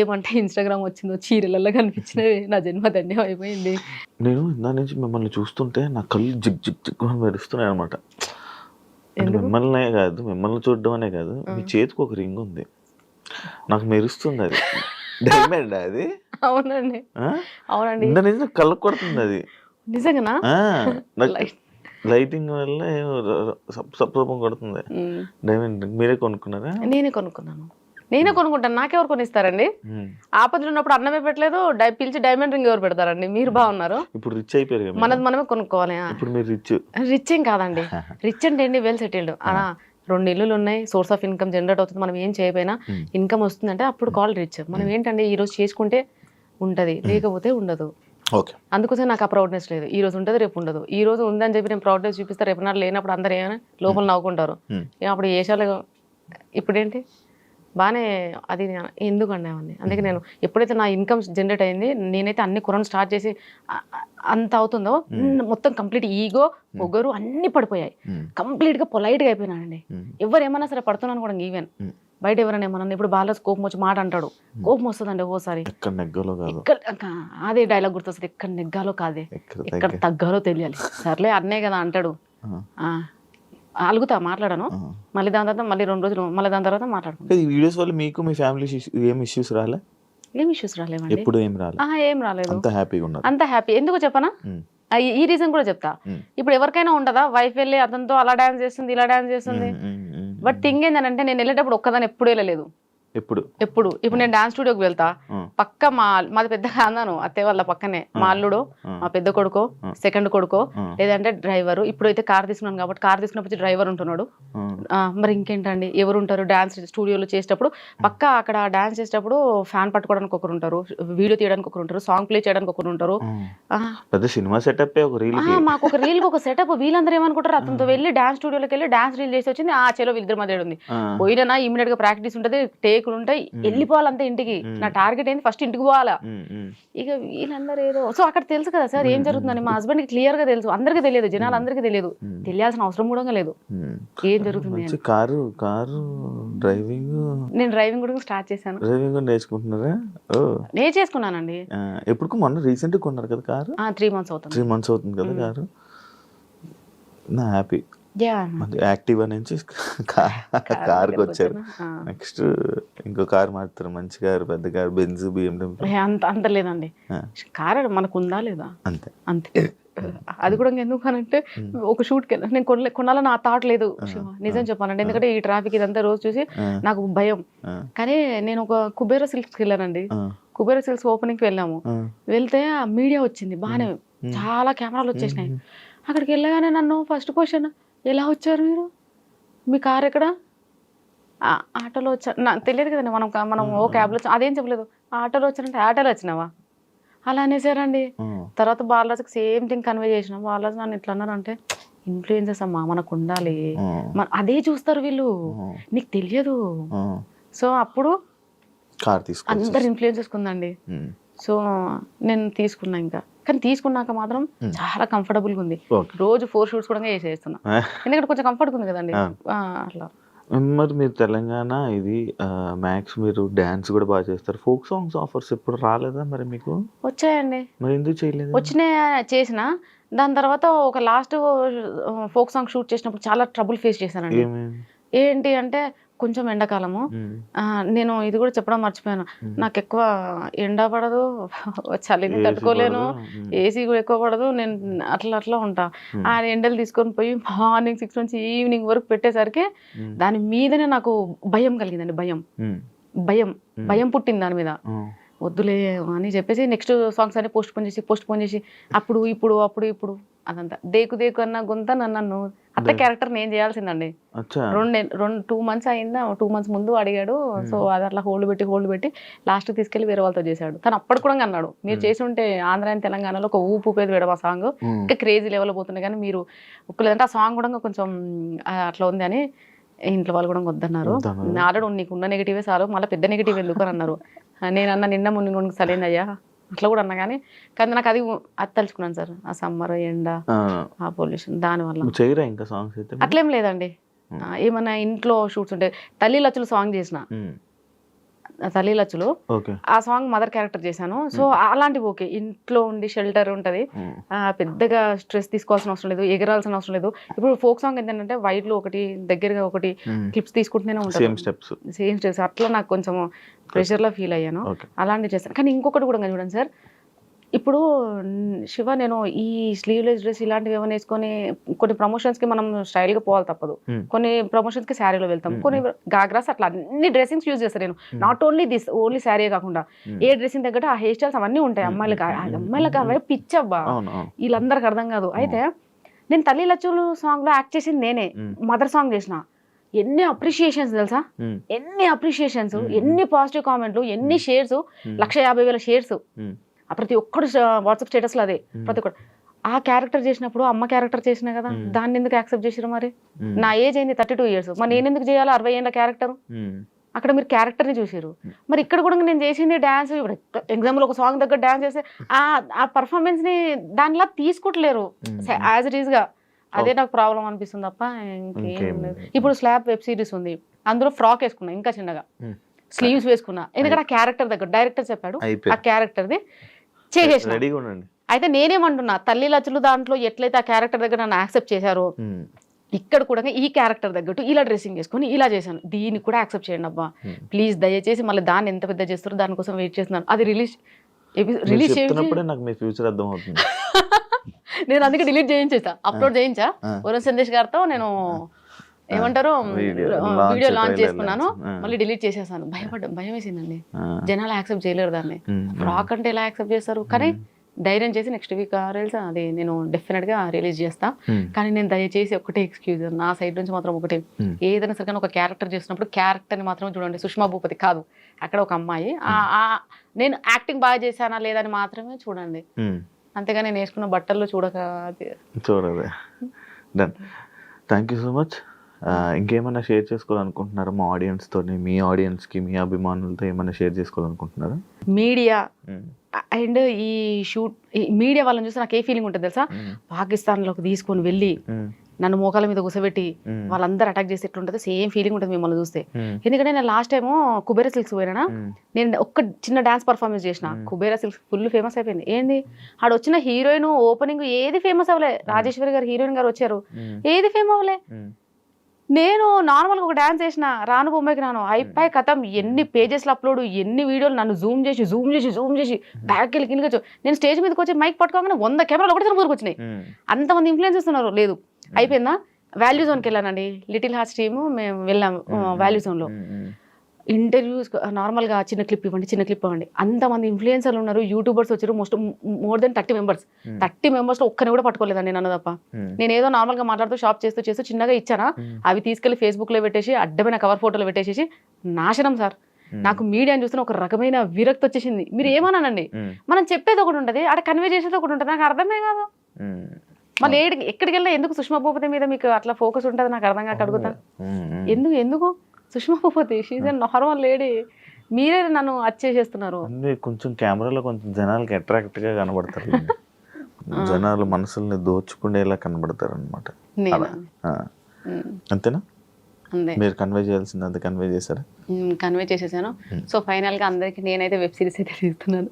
ఏమంటే ఇన్స్టాగ్రామ్ వచ్చిందో చీరలలో కనిపించినవి, నా జన్మ ధన్యం అయిపోయింది. నేను దాని నుంచి మిమ్మల్ని చూస్తుంటే నా కళ్ళు జిగ్ జిగ్ జిగ్ మెరుస్తున్నాయి అనమాట. మిమ్మల్నే కాదు, మిమ్మల్ని చూడడం అనే కాదు, మీ చేతికి ఒక రింగ్ ఉంది, నాకు మెరుస్తుంది. అది డైమండ్ అది? అవునండి, అవునండి. కళ్ళ కొడుతుంది అది నిజంగా, లైటింగ్ వల్ల సప్రూపం కొడుతుంది. డైమండ్ మీరే కొనుక్కున్నారా? నేనే కొనుక్కుంటాను, నాకెవరు కొనిస్తారండి? ఆపదలు ఉన్నప్పుడు అన్నమే పెట్టలేదు, పిలిచి డైమండ్ రింగ్ ఎవరు పెడతారండి? మీరు బాగున్నారు, ఇప్పుడు రిచ్ అయిపోయారు, మనమే కొనుక్కోవాలి. ఇప్పుడు మీరు రిచ్ ఏం కాదండి, రిచ్ అంటే ఏంటి, వెల్ సెటిల్డ్. 2 ఇల్లులు ఉన్నాయి, సోర్స్ ఆఫ్ ఇన్కమ్ జనరేట్ అవుతుంది, మనం ఏం చేయకపోయినా ఇన్కమ్ వస్తుందంటే అప్పుడు కాల్ రిచ్. మనం ఏంటంటే ఈ రోజు చేసుకుంటే ఉంటది, లేకపోతే ఉండదు. అందుకోసం నాకు ఆ ప్రౌడ్నెస్ లేదు. ఈ రోజు ఉంటది, రేపు ఉండదు. ఈ రోజు ఉందని చెప్పి నేను ప్రౌడ్నెస్ చూపిస్తే రేపు నాడు లేనప్పుడు అందరు ఏమైనా లోపల నవ్వుకుంటారు. అప్పుడు ఏషాలు ఇప్పుడేంటి బాగానే అది ఎందుకండి అవన్నీ. అందుకే నేను ఎప్పుడైతే నా ఇన్కమ్ జనరేట్ అయింది, నేనైతే అన్ని కొనడం స్టార్ట్ చేసి అంత అవుతుందో మొత్తం కంప్లీట్ ఈగో పొగరు అన్ని పడిపోయాయి. కంప్లీట్ గా పొలైట్ గా అయిపోయినానండి. ఎవరు ఏమన్నా సరే పడుతున్నాను కూడా. ఈవెన్ బయట ఎవరైనా ఏమన్నా ఇప్పుడు బాగా కోపం వచ్చి మాట అంటాడు, కోపం వస్తుందండి ఓసారి. అదే డైలాగ్ గుర్తొస్తుంది, ఎక్కడ నెగ్గాలో కాదే, ఎక్కడ తగ్గాలో తెలియాలి. సర్లే అన్నే కదా అంటాడు, అలుగుతా, మాట్లాడాను. మళ్ళీ దాని తర్వాత మళ్ళీ 2 రోజులు మళ్ళీ దాని తర్వాత మాట్లాడుకుంటాను. ఈ వీడియోస్ వల్ల మీకు మీ ఫ్యామిలీ ఏం ఇష్యూస్ రాలేవండి? ఎప్పుడు ఏం రాలేదు, అంత హ్యాపీగా ఉన్నారు. అంత హ్యాపీ. ఎందుకు చెప్పనా, ఈ రీజన్ కూడా చెప్తా. ఇప్పుడు ఎవరికైనా ఉండదా, వైఫ్ వెళ్ళి అతనితో అలా డాన్స్ చేస్తుంది, ఇలా డాన్స్ చేస్తుంది. బట్ థింగ్ ఏంటంటే నేను వెళ్ళేటప్పుడు ఒక్కదాన్ని ఎప్పుడు వెళ్ళలేదు. ఇప్పుడు నేను డాన్స్ స్టూడియోకి వెళ్తా, పక్క మాది పెద్ద కాందాను అత్తయ్య వాళ్ళ పక్కనే మా అల్లుడు, మా పెద్ద కొడుకో, సెకండ్ కొడుకో, లేదంటే డ్రైవర్. ఇప్పుడు అయితే కార్ తీసుకున్నాను కాబట్టి కార్ తీసుకున్నప్పుడు డ్రైవర్ ఉంటున్నాడు. మరి ఇంకేంటండి ఎవరు ఉంటారు డాన్స్ స్టూడియోలో చేసేటప్పుడు? పక్క అక్కడ డాన్స్ చేసేటప్పుడు ఫ్యాన్ పట్టుకోవడానికి ఒకరు ఉంటారు, వీడియో తీయడానికి ఒకరు ఉంటారు, సాంగ్ ప్లే చేయడానికి ఒకరు ఉంటారు. పెద్ద సినిమా సెటప్ మాకు ఒక రీల్ ఒక సెటప్. వీళ్ళందరూ ఏమనుకుంటారు, అతనితో వెళ్ళి డాన్స్ స్టూడియోలోకి వెళ్ళి డాన్స్ రీల్ చేసి వచ్చింది, ఆ చలో వీళ్ళిద్దరి మధ్య ఉంది. పోయినా ఇమీడియట్ గా ప్రాక్టీస్ ఉంటది, టేకులు ఉంటాయి, వెళ్ళిపోవాలంటే ఇంటికి. నా టార్గెట్ ఏంటి, ఫస్ట్ ఇంటికి పోవాలా. ఇక వీళ్ళందరూ ఏదో సో అక్కడ తెలుసు కదా సార్ ఏం జరుగుతుందని. మా హస్బెండ్ కి క్లియర్ గా తెలుసు, అందరికీ తెలియదు, జనాలు అందరికీ తెలియదు, తెలియాల్సిన అవసరం కూడా లేదు ఏం జరుగుతుంది. కారు డ్రైవింగ్ నేను డ్రైవింగ్ కూడా స్టార్ట్ చేశాను. డ్రైవింగ్ నేర్చుకుంటున్నారా? నేర్చేసుకున్నానండి. ఎప్పుడు మొన్న రీసెంట్ గా కొన్నారు కదా కారు? 3 months అవుతుంది. 3 months అవుతుంది కదా కారు. నా హ్యాపీ. యాక్టివా నుంచి కార్కి వచ్చారు. నెక్స్ట్ ఇంకో కారు మారుతారు, మంచి కారు, పెద్ద కారు, బెంజ్, BMW. అంత లేదండి, కారు మనకు ఉందా లేదా అంతే అంతే. అది కూడా ఎందుకు అనంటే ఒక షూట్కి నేను కొనాలని నా థాట్ లేదు నిజం చెప్పానండి. ఎందుకంటే ఈ ట్రాఫిక్ ఇదంతా రోజు చూసి నాకు భయం. కానీ నేను ఒక కుబేరా సిల్క్స్కి వెళ్ళానండి. కుబేరా సిల్క్స్ ఓపెనింగ్కి వెళ్ళాము. వెళ్తే ఆ మీడియా వచ్చింది బాగానే, చాలా కెమెరాలు వచ్చేసినాయి. అక్కడికి వెళ్ళగానే నన్ను ఫస్ట్ క్వశ్చన్, ఎలా వచ్చారు మీరు, మీ కార్ ఎక్కడ? ఆటోలో వచ్చా, నాకు తెలియదు కదండి, మనం ఓ క్యాబ్లో వచ్చా. అదేం చెప్పలేదు, ఆటోలో వచ్చానంటే ఆటోలో వచ్చినావా అలా అనేసారండి. తర్వాత బాలరాజుకి సేమ్ థింగ్ కన్వే చేసిన. బాలరాజు నన్ను ఇట్లా అన్నారంటే, ఇన్ఫ్లుయెన్సెస్ అమ్మా మనకు ఉండాలి, అదే చూస్తారు వీళ్ళు, నీకు తెలియదు. సో అప్పుడు అందరు ఇన్ఫ్లుయెన్సెస్ ఉందండి. సో నేను తీసుకున్నా ఇంకా. కానీ తీసుకున్నాక మాత్రం చాలా కంఫర్టబుల్గా ఉంది. రోజు 4 shoots కూడా చేసేస్తున్నా, ఎందుకంటే కొంచెం కంఫర్ట్గా ఉంది కదండి అట్లా. మరి మీరు తెలంగాణ ఇది మ్యాక్స్ మీరు డాన్స్ కూడా బాగా చేస్తారు. ఫోక్ సాంగ్స్ ఆఫర్స్ ఎప్పుడు రాలేదా మరి మీకు? వచ్చాయండి. మరి ఎందుకు చేయలేదు? వచ్చినాయి, చేసిన. దాని తర్వాత ఒక లాస్ట్ ఫోక్ సాంగ్ షూట్ చేసినప్పుడు చాలా ట్రబుల్ ఫేస్ చేశానండి. ఏంటి అంటే కొంచెం ఎండాకాలము, నేను ఇది కూడా చెప్పడం మర్చిపోయాను, నాకు ఎక్కువ ఎండ పడదు, చలిని తట్టుకోలేను, ఏసీ కూడా ఎక్కువ పడదు, నేను అట్లా ఉంటా. ఆ ఎండలు తీసుకొని పోయి మార్నింగ్ 6 నుంచి ఈవినింగ్ వరకు పెట్టేసరికి దాని మీదనే నాకు భయం కలిగిందండి. భయం పుట్టింది దాని మీద. వద్దులే అని చెప్పేసి నెక్స్ట్ సాంగ్స్ అన్ని పోస్ట్ పోన్ చేసి అప్పుడు ఇప్పుడు అదంతా దేకు అన్న గుంత నన్ను అట్లా క్యారెక్టర్ నేను చేయాల్సిందండి. 2 months అయిందా, 2 months ముందు అడిగాడు. సో అది అట్లా హోల్డ్ పెట్టి లాస్ట్ తీసుకెళ్లి వేరే వాళ్ళతో చేశాడు. తను అప్పటి కూడా అన్నాడు, మీరు చేసి ఉంటే ఆంధ్ర అండ్ తెలంగాణలో ఒక ఊపేది వేయడం ఆ సాంగ్, ఇంకా క్రేజీ లెవెల్ పోతుంది, కానీ మీరు ఒక్కలేదంటే ఆ సాంగ్ కూడా కొంచెం అట్లా ఉంది అని ఇంట్లో వాళ్ళు కూడా వద్దన్నారు. ఆల్రెడీ నీకున్న నెగిటివే చాలు, మళ్ళీ పెద్ద నెగిటివ్ ఎందుకు అని అన్నారు. నేనన్నా నిన్న మున్ని సరైంది అయ్యా అట్లా కూడా అన్నా, కానీ నాకు అది తలుచుకున్నాను సార్, ఆ సమ్మర్ ఎండ, ఆ పొల్యూషన్, దానివల్ల ఇంకా సాంగ్స్ అట్లేం లేదండి. ఏమన్నా ఇంట్లో షూట్స్ ఉంటాయి. తల్లి లచ్చులు సాంగ్ చేసిన, తల్లి లచ్చులు ఆ సాంగ్ మదర్ క్యారెక్టర్ చేశాను. సో అలాంటివి ఓకే, ఇంట్లో ఉండి షెల్టర్ ఉంటది, పెద్దగా స్ట్రెస్ తీసుకోవాల్సిన అవసరం లేదు, ఎగరాల్సిన అవసరం లేదు. ఇప్పుడు ఫోక్ సాంగ్ ఏంటంటే వైట్ లో ఒకటి దగ్గరగా ఒకటి క్లిప్స్ తీసుకుంటూనే ఉంటాను, సేమ్ స్టెప్స్. అట్లా నాకు కొంచెం ప్రెషర్ లో ఫీల్ అయ్యాను, అలాంటివి చేస్తాను. కానీ ఇంకొకటి కూడా చూడండి సార్, ఇప్పుడు శివ నేను ఈ స్లీవ్లెస్ డ్రెస్ ఇలాంటివి ఏమైనా వేసుకొని కొన్ని ప్రమోషన్స్ కి మనం స్టైల్ గా పోవాలి తప్పదు, కొన్ని ప్రమోషన్స్ కి శారీలో వెళ్తాం, కొన్ని గాగ్రాస్, అట్లా అన్ని డ్రెస్సింగ్స్ యూజ్ చేస్తాను నేను. Not only this, only sari కాకుండా ఏ డ్రెస్సింగ్ తగ్గట్టు ఆ హెయిర్ స్టైల్స్ అవన్నీ ఉంటాయి. అమ్మాయిలకు అవే పిచ్చబ్బా, వీళ్ళందరికి అర్థం కాదు. అయితే నేను తల్లి లచ్చులు సాంగ్ లో యాక్ట్ చేసింది నేనే, మదర్ సాంగ్ చేసిన. ఎన్ని అప్రిషియేషన్స్ తెలుసా, ఎన్ని అప్రిషియేషన్స్, ఎన్ని పాజిటివ్ కామెంట్లు, ఎన్ని షేర్స్, 150,000 షేర్స్. ప్రతి ఒక్కడు వాట్సాప్ స్టేటస్ లో అదే, ప్రతి ఒక్కడు. ఆ క్యారెక్టర్ చేసినప్పుడు అమ్మ క్యారెక్టర్ చేసినా కదా, దాన్ని ఎందుకు యాక్సెప్ట్ చేసిరు? మరి నా ఏజ్ అయింది 32 years, మరి నేను ఎందుకు చేయాలి 60 ఏళ్ళ క్యారెక్టర్? అక్కడ మీరు క్యారెక్టర్ ని చూసారు. మరి ఇక్కడ కూడా నేను చేసింది డాన్స్. ఇప్పుడు ఎగ్జాంపుల్ ఒక సాంగ్ దగ్గర డాన్స్ చేస్తే ఆ పర్ఫార్మెన్స్ ని దానిలా తీసుకోవట్లేరు యాజ్ ఇట్ ఈస్ గా. అదే నాకు ప్రాబ్లం అనిపిస్తుంది తప్ప ఇంకేం లేదు. ఇప్పుడు స్లాబ్ వెబ్ సిరీస్ ఉంది, అందులో ఫ్రాక్ వేసుకున్నా, ఇంకా చిన్నగా స్లీవ్స్ వేసుకున్నా, ఎందుకంటే ఆ క్యారెక్టర్ దగ్గర డైరెక్టర్ చెప్పాడు ఆ క్యారెక్టర్ ది చేసేసిన. అయితే నేనేమంటున్నా, తల్లి లచ్చులు దాంట్లో ఎట్లయితే ఆ క్యారెక్టర్ దగ్గర నన్ను యాక్సెప్ట్ చేశారో, ఇక్కడ కూడా ఈ క్యారెక్టర్ తగ్గట్టు ఇలా డ్రెస్సింగ్ చేసుకుని ఇలా చేశాను, దీన్ని కూడా యాక్సెప్ట్ చేయండి అబ్బా ప్లీజ్, దయచేసి. మళ్ళీ దాన్ని ఎంత పెద్ద చేస్తారో దానికోసం వెయిట్ చేస్తున్నాను. అది రిలీజ్ చేసినప్పుడే నాకు మీ ఫ్యూచర్ అర్థం అవుతుంది. నేను అందుకే డిలీట్ చేయించేసా, అప్లోడ్ చేయించా వరుణ్ సందేశ్ గారితో. నేను ఏమంటారు వీడియో లాంచ్ trailer చేసుకున్నాను, launch. మళ్ళీ డిలీట్ చేసేసాను. భయం వేసిందండి, జనాలు యాక్సెప్ట్ చేయలేరు దాన్ని. ఫ్రాక్ అంటే ఎలా యాక్సెప్ట్ చేస్తారు? కానీ ధైర్యం చేసి నెక్స్ట్ వీక్ రీల్స్ అది నేను డెఫినెట్ గా రిలీజ్ చేస్తా. కానీ నేను దయచేసి ఒకటే ఎక్స్క్యూజ్ నా సైడ్ నుంచి మాత్రం ఒకటే, ఏదైనా సరే ఒక క్యారెక్టర్ చేసినప్పుడు క్యారెక్టర్ని మాత్రమే చూడండి. సుష్మా భూపతి కాదు, అక్కడ ఒక అమ్మాయి, నేను యాక్టింగ్ బాగా చేశానా లేదని మాత్రమే చూడండి. అంతేగా నేను వేసుకున్న బట్టల్లో చూడదే. Done. Thank you so much. ఇంకేమైనా షేర్ చేసుకోవాలనుకుంటున్నారా మా ఆడియన్స్ తోని, మీ ఆడియన్స్ కి, మీ అభిమానులతో ఏమైనా షేర్ చేసుకోవాలనుకుంటున్నారా? మీడియా అండ్ ఈ షూట్ మీడియా వాళ్ళని చూస్తే నాకు ఏ ఫీలింగ్ ఉంటుంది తెలుసా? పాకిస్తాన్లోకి తీసుకొని వెళ్ళి నన్ను మోకాల మీద కూసబెట్టి వాళ్ళందరూ అటాక్ చేసి ఎట్లుంటుంది, సేమ్ ఫీలింగ్ ఉంటుంది మిమ్మల్ని చూస్తే. ఎందుకంటే నేను లాస్ట్ టైము కుబేరా సిల్క్స్ పోయినా, నేను ఒక్క చిన్న డాన్స్ పర్ఫార్మెన్స్ చేసిన, కుబేరా సిల్క్స్ ఫుల్ ఫేమస్ అయిపోయింది. ఏంది ఆడ వచ్చిన హీరోయిన్ ఓపెనింగ్ ఏది ఫేమస్ అవ్వలే, రాజేశ్వరి గారు హీరోయిన్ గారు వచ్చారు, ఏది ఫేమ్ అవ్వలే. నేను నార్మల్గా ఒక డాన్స్ చేసిన, రాను బొమ్మకి రాను అయిపోయి కథం, ఎన్ని పేజెస్లో అప్లోడ్, ఎన్ని వీడియోలు, నన్ను జూమ్ చేసి బ్యాక్ వెళ్ళి కిందకి వచ్చి నేను స్టేజ్ మీదకి వచ్చి మైక్ పట్టుకోగానే 100 కెమెరాలు ఒకటి ఊరికి వచ్చినాయి. అంతమంది ఇన్ఫ్లుయెన్స్ ఇస్తున్నారు. లేదు అయిపోయిందా, వాల్యూ జోన్కి వెళ్ళానండి, లిటిల్ హార్ట్స్ టీము మేము వెళ్ళాము వాల్యూ జోన్లో. ఇంటర్వ్యూస్ నార్మల్గా చిన్న క్లిప్ ఇవ్వండి, అంతమంది ఇన్ఫ్లుయెన్సర్లు ఉన్నారు, యూట్యూబర్స్ వచ్చారు, మోర్ దెన్ 30 మెంబర్స్లో ఒక్కరిని కూడా పట్టుకోలేదండి నన్ను తప్ప. నేను ఏదో నార్మల్గా మాట్లాడుతూ షాప్ చేస్తూ చిన్నగా ఇచ్చానా, అవి తీసుకెళ్లి ఫేస్బుక్లో పెట్టేసి అడ్డమైన కవర్ ఫోటోలు పెట్టేసి నాశనం సార్. నాకు మీడియాని చూస్తున్న ఒక రకమైన విరక్తి వచ్చేసింది. మీరు ఏమన్నానండి, మనం చెప్పేది ఒకటి ఉంటుంది, అక్కడ కన్వే చేసేది ఒకటి ఉంటుంది, నాకు అర్థమే కాదు. మళ్ళీ ఎక్కడికి వెళ్ళినా ఎందుకు సుష్మా భూపతి మీద మీకు అట్లా ఫోకస్ ఉంటుంది నాకు అర్థం కాక అడుగుతా. ఎందుకు Sushma Bhupathi, she's a normal lady, మీరే నన్ను చేసేస్తున్నారు. కొంచెం కెమెరాలో కొంచెం జనాలకి అట్రాక్ట్ గా కనబడతారు, జనాలు మనసుల్ని దోచుకునేలా కనబడతారు అనమాట. అంతేనా? మీరు కన్వే చేయాల్సింది అంత కన్వే చేశారా? కన్వే చేసేసాను. సో ఫైనల్గా అందరికీ నేనైతే వెబ్ సిరీస్ అయితే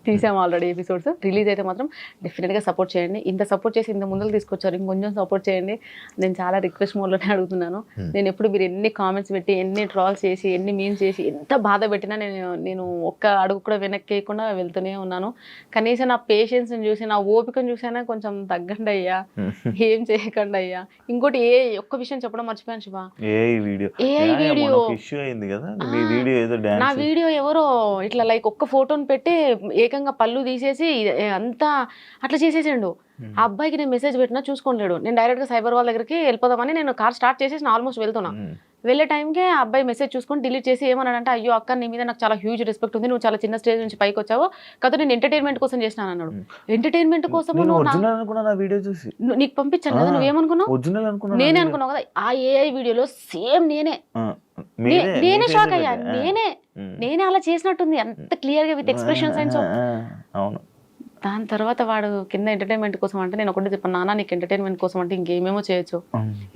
తీసాము ఆల్రెడీ ఎపిసోడ్స్. రిలీజ్ అయితే మాత్రం డెఫినెట్గా సపోర్ట్ చేయండి. ఇంత సపోర్ట్ చేసి ఇంత ముందుకు తీసుకొచ్చారు, ఇంకొంచెం సపోర్ట్ చేయండి. నేను చాలా రిక్వెస్ట్ మోడ్లోనే అడుగుతున్నాను. నేను ఎప్పుడు మీరు ఎన్ని కామెంట్స్ పెట్టి, ఎన్ని ట్రాల్స్ చేసి, ఎన్ని మీమ్స్ చేసి, ఎంత బాధ పెట్టినా నేను ఒక్క అడుగు కూడా వెనక్కి వేయకుండా వెళ్తూనే ఉన్నాను. కనీసం నా పేషెన్స్ని చూసి, నా ఓపికను చూసైనా కొంచెం తగ్గండి అయ్యా, ఏం చేయకండి అయ్యా. ఇంకోటి ఒక్క విషయం చెప్పడం మర్చిపోయాను శివ, నా వీడియో ఎవరో ఇట్లా లైక్ ఒక్క ఫోటోని పెట్టి ఏకంగా పళ్ళు తీసేసి అంతా అట్లా చేసేసాడు. ఆ అబ్బాయికి నేను మెసేజ్ పెట్టినా చూసుకోలేడు. నేను డైరెక్ట్ గా సైబర్ వాళ్ళ దగ్గరికి వెళ్ళిపోదామని నేను కార్ స్టార్ట్ చేసేసి ఆల్మోస్ట్ వెళ్తున్నా. వెళ్ళే టైంకి ఆ అబ్బాయి మెసేజ్ చూసుకొని డిలీట్ చేసి ఏమన్నాడంటే, అయ్యో అక్క నీ మీద నాకు చాలా హ్యూజ్ రెస్పెక్ట్ ఉంది, నువ్వు చాలా చిన్న స్టేజ్ నుంచి పైకి వచ్చావు కదా, నేను ఎంటర్టైన్మెంట్ కోసం చేసినాను అన్నాడు. ఎంటర్టైన్మెంట్ కోసం నీకు పంపించాను కదా, నువ్వేమనుకున్నావు? నేనే అనుకున్నావు కదా. ఆ ఏఐ వీడియోలో సేమ్ నేనే షాక్ అయ్యా. నేనే అలా చేసినట్టుంది, అంత క్లియర్ గా విత్ ఎక్స్ప్రెషన్స్ అండ్ సో. దాని తర్వాత వాడు కింద ఎంటర్టైన్మెంట్ కోసం అంటే నేను ఒకటి చెప్పాను, నాన్న నీకు ఎంటర్టైన్మెంట్ కోసం అంటే ఇంకేమేమో చేయొచ్చు,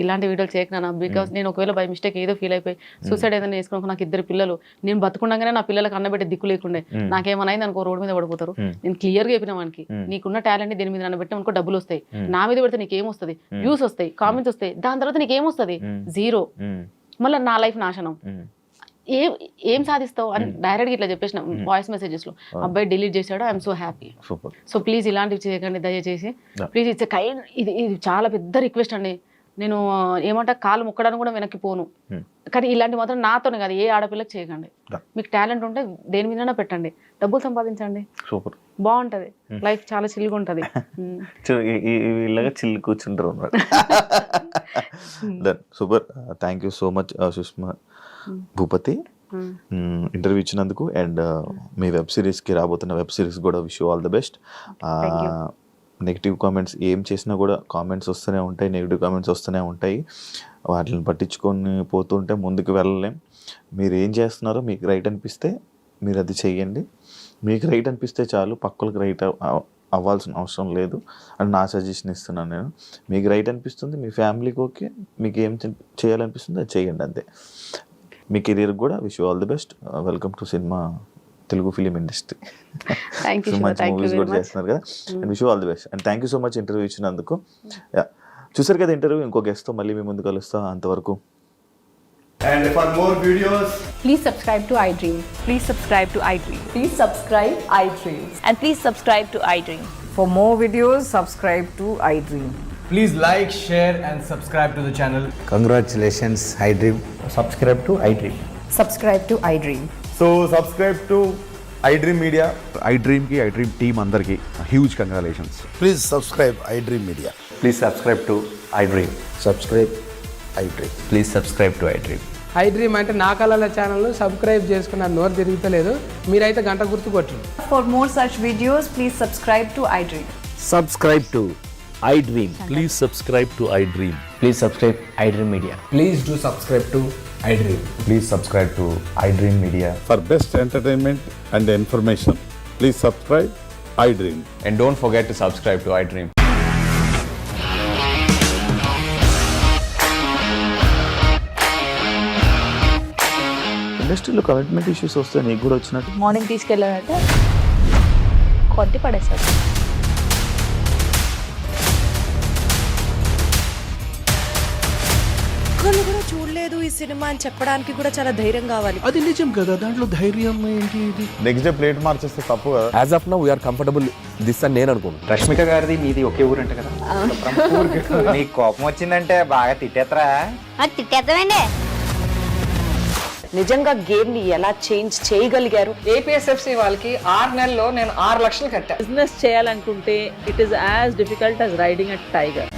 ఇలాంటి వీడియోలు చేయకు. బికాస్ నేను ఒకవేళ బై మిస్టేక్ ఏదో ఫీల్ అయిపోయి సూసైడ్ ఏదైనా చేసుకున్నాక నాకు 2 పిల్లలు, నేను బతుకుండగానే నా పిల్లలకు అన్నబెట్టే దిక్కు లేకుండే, నాకేమైనా అనుకో రోడ్డు మీద పడిపోతారు. నేను క్లియర్ గా చెప్పిన వానికి, నీకున్న టాలెంట్ దీని మీద నన్ను పెట్టిన అనుకో డబ్బులు వస్తాయి, నా మీద పెడితే నీకేం వస్తుంది, వ్యూస్ వస్తాయి, కామెంట్స్ వస్తాయి, దాని తర్వాత నీకేం వస్తుంది, 0. మళ్ళీ నా లైఫ్ నాశనం. ఏం సాధిస్తావు అని డైరెక్ట్ గా ఇట్లా చెప్పేసిన వాయిస్ మెసేజెస్ లో. అబ్బాయి డిలీట్ చేశాడు, I'm so happy. So please ఇలాంటివి చేయకండి దయచేసి, ప్లీజ్. ఇట్స్ కైండ్, ఇది చాలా పెద్ద రిక్వెస్ట్ అండి. నేను ఏమంటా కాలు మొక్కడానికి కూడా వెనక్కి పోను, కానీ ఇలాంటి మాత్రం నాతోనే కాదు, ఏ ఆడపిల్లకి చేయకండి. మీకు టాలెంట్ ఉంటే దేని మీదైనా పెట్టండి, డబ్బులు సంపాదించండి, బాగుంటది లైఫ్, చాలా చిల్లుగా ఉంటది. చిల్లు కూర్చుంటారు. Super, thank you so much Sushma Bhupathi interview ఇచ్చినందుకు. అండ్ మీ వెబ్ సిరీస్కి రాబోతున్న వెబ్ సిరీస్ కూడా wish you all the best. Negative comments ఏం చేసినా కూడా కామెంట్స్ వస్తూనే ఉంటాయి, నెగిటివ్ కామెంట్స్ వస్తూనే ఉంటాయి. వాటిని పట్టించుకొని పోతుంటే ముందుకు వెళ్ళలేం. మీరు ఏం చేస్తున్నారో మీకు రైట్ అనిపిస్తే మీరు అది చెయ్యండి. మీకు రైట్ అనిపిస్తే చాలు, పక్కలకు రైట్ అవ్వాల్సిన అవసరం లేదు అని నా సజెషన్ ఇస్తున్నాను నేను. మీకు రైట్ అనిపిస్తుంది, మీ ఫ్యామిలీకి ఓకే, మీకు ఏం చేయాలనిపిస్తుంది అది చేయండి అంతే. మీ కెరీర్ కూడా wish you all the best. Welcome to cinema Telugu film industry. మంచి మూవీస్ కూడా చేస్తున్నారు కదా, and wish you all the best. And thank you so much interview ఇచ్చినందుకు. చూసారు కదా ఇంటర్వ్యూ, ఇంకో గెస్ట్తో మళ్ళీ మీ ముందు కలుస్తా. అంతవరకు. And for more videos, please subscribe to iDream. Please subscribe to iDream. Please subscribe iDream. And please subscribe to iDream. For more videos, subscribe to iDream. Please like, share, and subscribe to the channel. Congratulations, iDream. Subscribe to iDream. Subscribe to iDream. So subscribe to iDream Media. iDream ki iDream team andarki huge congratulations. Please subscribe iDream Media. Please subscribe to iDream. Subscribe iDream. Please subscribe to iDream. iDream అంటే నా కళల channel subscribe చేసుకున్న నోరు తిరుగుతలేదు మీరైతే గంట గుర్తు కొట్టండి. For more such videos, please subscribe to iDream. Subscribe to iDream. Please subscribe to iDream. Please subscribe iDream Media. Please do subscribe to iDream. Please subscribe to iDream Media. For best entertainment and information, please subscribe iDream. And don't forget to subscribe to iDream. ఇండస్ట్రీలో commitment issues వస్తే నీకు కూడా వచ్చినట్టు morning తీసుకెళ్ళాడంటే కొట్టి పడేశాడు. ఒక్కళ్ళు కూడా చూడలేదు ఈ సినిమా అని చెప్పడానికి కూడా చాలా ధైర్యం కావాలి. అది నిజం కదా, దాంట్లో ధైర్యం ఏంటి? ఇది నెక్స్ట్ డే ప్లేట్ మార్చేస్తే తప్పు కదా. As of now, we are comfortable this అని నేను అనుకుంటున్నాను. రష్మిక గారిది మీది ఒకే ఊరంట కదా? నీకు కోపం వచ్చిందంటే బాగా తిట్టేత్తరా? తిట్టేద్దామండి. నిజంగా గేమ్ ని ఎలా చేంజ్ చేయగలిగారు? ఏపీఎస్ఎఫ్సి వాళ్ళకి 6 నెలల్లో నేను 6 లక్షలు కట్టా. బిజినెస్ చేయాలనుకుంటే it is as difficult as riding a tiger.